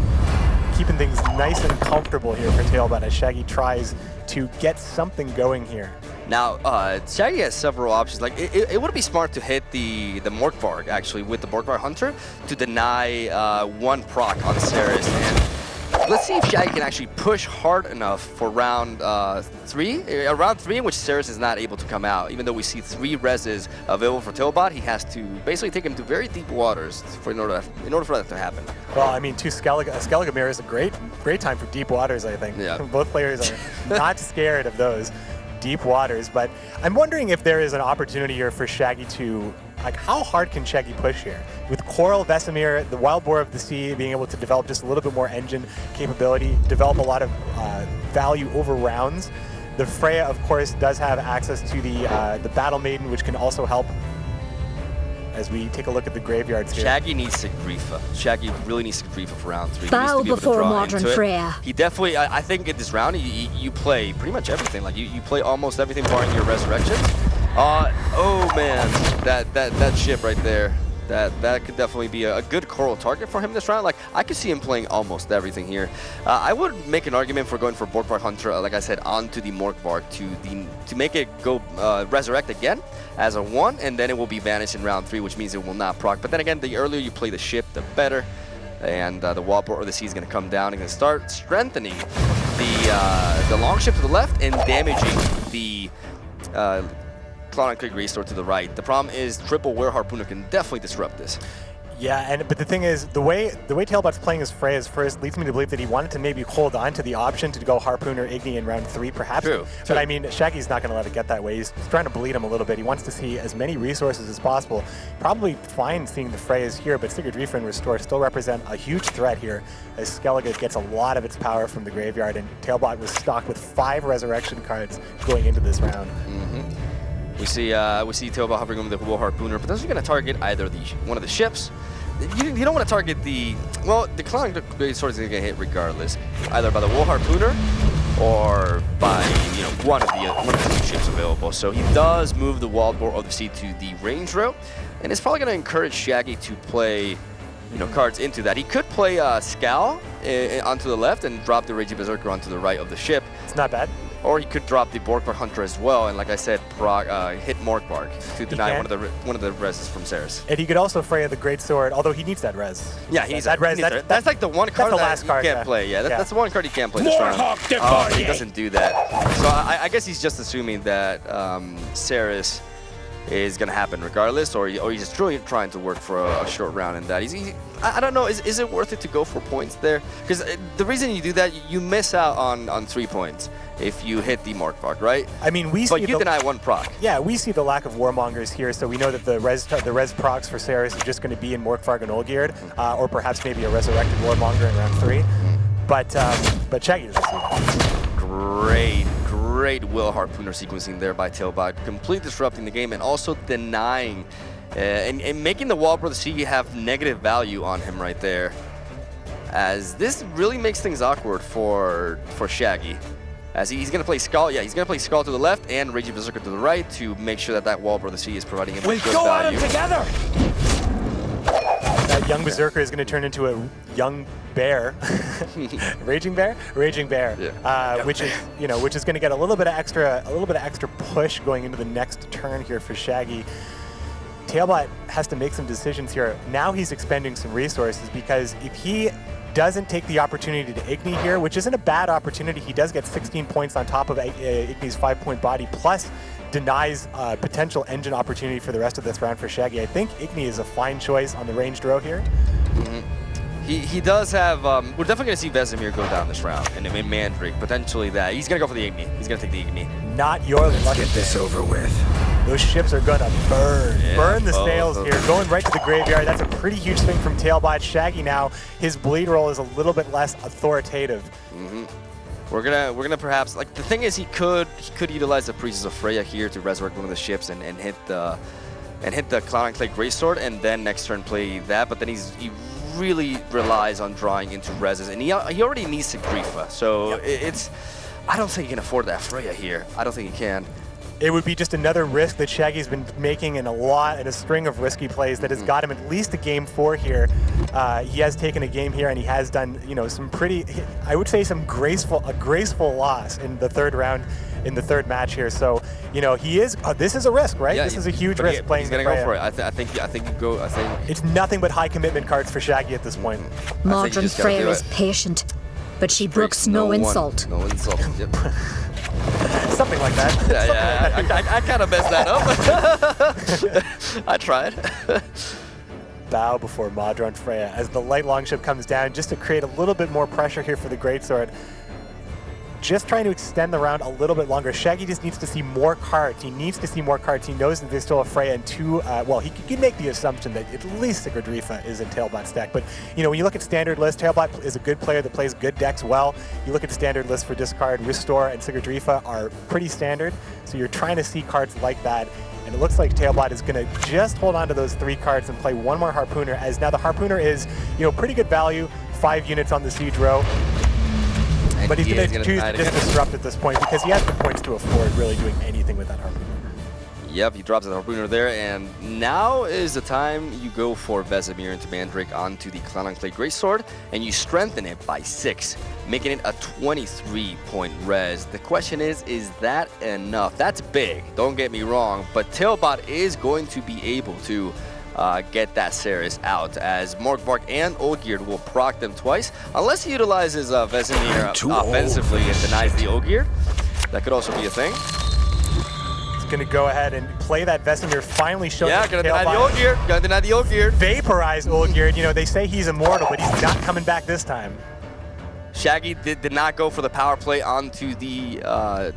keeping things nice and comfortable here for TailBot as Shaggy tries to get something going here. Now, Shaggy has several options. Like, it would be smart to hit the Morkvarg, actually, with the Morkvarg Hunter to deny 1 proc on Ceres. And let's see if Shaggy can actually push hard enough for round 3. Round 3 in which Ceres is not able to come out. Even though we see 3 reses available for TailBot, he has to basically take him to very deep waters in order for that to happen. Well, I mean, Skelligamere is a great time for deep waters, I think. Yeah. Both players are not scared of those deep waters, but I'm wondering if there is an opportunity here for Shaggy to, like, how hard can Shaggy push here? With Coral, Vesemir, the Wild Boar of the Sea being able to develop just a little bit more engine capability, develop a lot of value over rounds. The Freya, of course, does have access to the Battle Maiden, which can also help as we take a look at the graveyards here. Shaggy needs Sigurdrifa. Shaggy really needs Sigurdrifa for round 3. Bow before modern Freya. He definitely, I think in this round, you play pretty much everything. Like, you play almost everything barring your resurrections. Oh man, that ship right there. That could definitely be a good coral target for him this round. Like, I could see him playing almost everything here. I would make an argument for going for Morkvarg Hunter, like I said, onto the Morkvarg to make it go resurrect again as a 1, and then it will be vanished in round 3, which means it will not proc. But then again, the earlier you play the ship, the better. And the Wallboard or the Sea is going to come down and going to start strengthening the long ship to the left and damaging the Cloud & Creek Restore to the right. The problem is triple Were Harpooner can definitely disrupt this. Yeah, but the thing is, the way TailBot's playing his Freya's first leads me to believe that he wanted to maybe hold on to the option to go Harpooner Igni in round 3, perhaps. True. But I mean, Shaggy's not going to let it get that way. He's trying to bleed him a little bit. He wants to see as many resources as possible. Probably fine seeing the Freya's here, but Sigurdrifa and Restore still represent a huge threat here, as Skellige gets a lot of its power from the graveyard, and TailBot was stocked with 5 resurrection cards going into this round. We see TailBot hovering over the Will Harpooner, but those are going to target either one of the ships. You don't want to target the Clown Greatsword is going to get hit regardless, either by the Will Harpooner or by one of the two ships available. So he does move the Wildboar of the Sea to the range row, and it's probably going to encourage Shaggy to play cards into that. He could play Scowl onto the left and drop the Raging Berserker onto the right of the ship. It's not bad. Or he could drop the Borgbark Hunter as well, and like I said, hit Morkbark to deny one of the reses from Ceres. And he could also Freya the Greatsword, although he needs that res. Yeah, he needs that res. That's like the one card that you can't play. Yeah, that's the one card he can't play this round. He doesn't do that. So I guess he's just assuming that Ceres is going to happen regardless, or he's just truly trying to work for a short round in that. I don't know, is it worth it to go for points there? Because the reason you do that, you miss out on 3 points if you hit the Morkbark, right? I mean, but you deny 1 proc. Yeah, we see the lack of Warmongers here, so we know that the res procs for Ceres is just going to be in Morkvarg and Olgierd, or perhaps maybe a resurrected Warmonger in round 3. But Shaggy doesn't see that. Great Will Harpooner sequencing there by TailBot, completely disrupting the game and also denying and making the Wildboar of the Sea have negative value on him right there. As this really makes things awkward for Shaggy. As he's going to play Skull, he's going to play Skull to the left and Raging Berserker to the right to make sure that Wildboar of the Sea is providing him with good value. We go at him together! That young Berserker is going to turn into a young bear. Raging bear? Raging bear. Yeah. Which is going to get a little bit of extra push going into the next turn here for Shaggy. TailBot has to make some decisions here. Now he's expending some resources, because if he doesn't take the opportunity to Igni here, which isn't a bad opportunity, he does get 16 points on top of Igni's 5-point body, plus denies potential engine opportunity for the rest of this round for Shaggy. I think Igni is a fine choice on the ranged row here. He does have, we're definitely going to see Vesemir go down this round, and Mandrake, potentially that. He's going to go for the Igni. He's going to take the Igni. Not your luck. Let's get this over with. Those ships are going to burn the sails here, going right to the graveyard. That's a pretty huge swing from TailBot. Shaggy now, his bleed roll is a little bit less authoritative. We're gonna perhaps, like, the thing is, he could utilize the Priestess of Freya here to resurrect one of the ships and hit the Cloud and Clay Greatsword, and then next turn play that. But then he really relies on drawing into reses, and he already needs Sigrifa. So I don't think he can afford that Freya here. I don't think he can. It would be just another risk that Shaggy's been making in a string of risky plays that has got him at least a game 4 here. He has taken a game here, and he has done some pretty, I would say, a graceful loss in the 3rd round, in the 3rd match here. So he is. This is a risk, right? Yeah, this is a huge risk playing. He's gonna go for it. I think you go. I think it's nothing but high commitment cards for Shaggy at this point. Modern Freya is patient, but she brooks no insult. No insult. Yep. Something like that. Yeah. I kind of messed that up. I tried. Bow before Modron Freya as the light longship comes down, just to create a little bit more pressure here for the Greatsword. Just trying to extend the round a little bit longer. Shaggy just needs to see more cards. He needs to see more cards. He knows that there's still a Freya and 2. Well, he can make the assumption that at least Sigurdrifa is in TailBot's deck. But when you look at standard list, TailBot is a good player that plays good decks well. You look at the standard list for discard, Restore and Sigurdrifa are pretty standard. So you're trying to see cards like that. And it looks like TailBot is going to just hold on to those 3 cards and play one more Harpooner, as now the Harpooner is, pretty good value, 5 units on the siege row. But he's going to choose to just disrupt at this point, because he has the points to afford really doing anything with that Harpooner. Yep, he drops the Harpooner there, and now is the time you go for Vesemir into Mandrake onto the Cloud and Clay Greatsword, and you strengthen it by 6, making it a 23-point res. The question is that enough? That's big, don't get me wrong, but TailBot is going to be able to get that Ceres out, as Morkvarg and Olgierd will proc them twice, unless he utilizes Vesemir offensively and denies the Olgierd. That could also be a thing. He's going to go ahead and play that Vesemir, finally showing. Yeah, gonna deny the Olgierd. Gonna deny the Olgierd. Vaporize Olgierd. They say he's immortal, but he's not coming back this time. Shaggy did not go for the power play onto the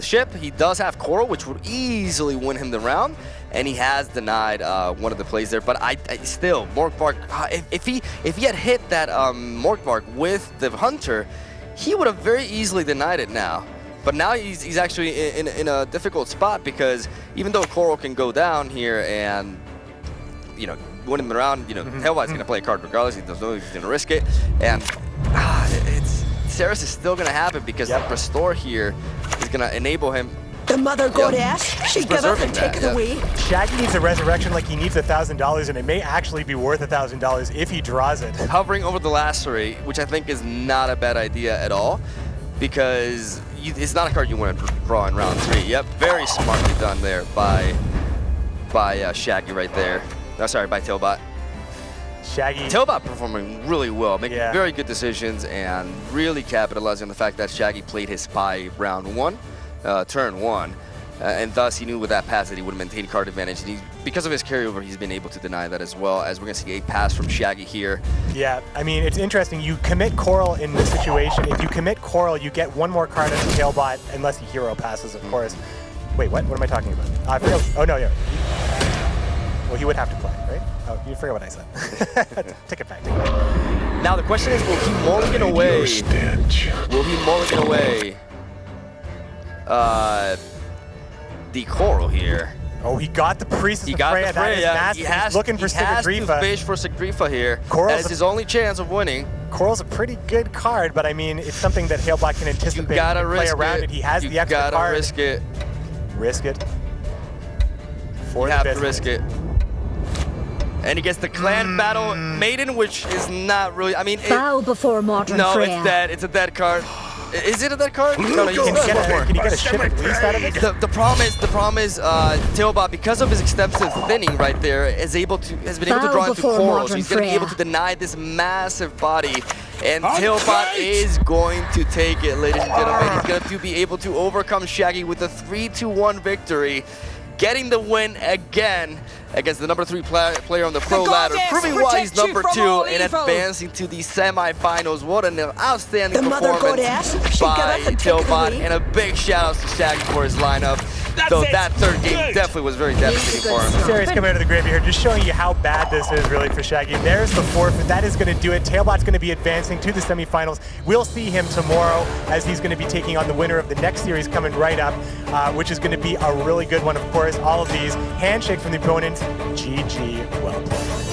ship. He does have Coral, which would easily win him the round, and he has denied one of the plays there. But I still, Morkvarg, if he had hit that Morkvarg with the Hunter, he would have very easily denied it now. But now he's actually in a difficult spot, because even though Coral can go down here and, you know, win him around, you know, TailBot's going to play a card regardless. He doesn't know if he's going to risk it. And Ceres is still going to have it because the Restore here is going to enable him. The mother goddess, she give up and take it away. Shaggy needs a resurrection like he needs $1,000, and it may actually be worth $1,000 if he draws it. Hovering over the Lacerate, which I think is not a bad idea at all, because it's not a card you want to draw in round 3. Yep, very smartly done there by Shaggy right there. No, sorry, by TailBot. Shaggy. TailBot performing really well, making very good decisions and really capitalizing on the fact that Shaggy played his spy round 1. Turn 1, and thus he knew with that pass that he would maintain card advantage. And because of his carryover, he's been able to deny that as well, as we're going to see a pass from Shaggy here. Yeah, I mean, it's interesting. You commit Coral in this situation. If you commit Coral, you get one more card as a TailBot, unless he hero passes, of course. Wait, what? What am I talking about? I forgot. Oh, no, yeah. Well, he would have to play, right? Oh, you forgot what I said. Take it back, take it back. Now, the question is, will he mulligan away? Will he mulligan away the Coral here? Oh, he got the Priestess of Freya. That is massive. He's looking for Sigurdrifa. He has to fish for Sigurdrifa here. Coral's that is his only chance of winning. Coral's a pretty good card, but I mean, it's something that TailBot can anticipate and play around it. He has the extra card. You gotta risk it. Risk it. You have to risk it. And he gets the Clan Battle Maiden, which is not really, I mean... Bow before modern No, Freya. it's dead. It's a dead card. Is it a dead card? No, can you get a ship at least out of it? The problem is, TailBot, because of his extensive thinning right there, has been able to draw into Coral, so he's going to be able to deny this massive body. And TailBot is going to take it, ladies and gentlemen. He's going to be able to overcome Shaggy with a 3-1 victory, getting the win again against the number 3 player on the pro ladder, proving why he's number 2 and advancing to the semifinals. What an outstanding performance by TailBot, and a big shout out to Shaggy for his lineup. Though that third game definitely was very devastating for him. Serious coming out of the gravy here, just showing you how bad this is really for Shaggy. There's the forfeit. That is going to do it. TailBot's going to be advancing to the semifinals. We'll see him tomorrow as he's going to be taking on the winner of the next series coming right up, which is going to be a really good one, of course. All of these handshake from the opponents. GG, well played.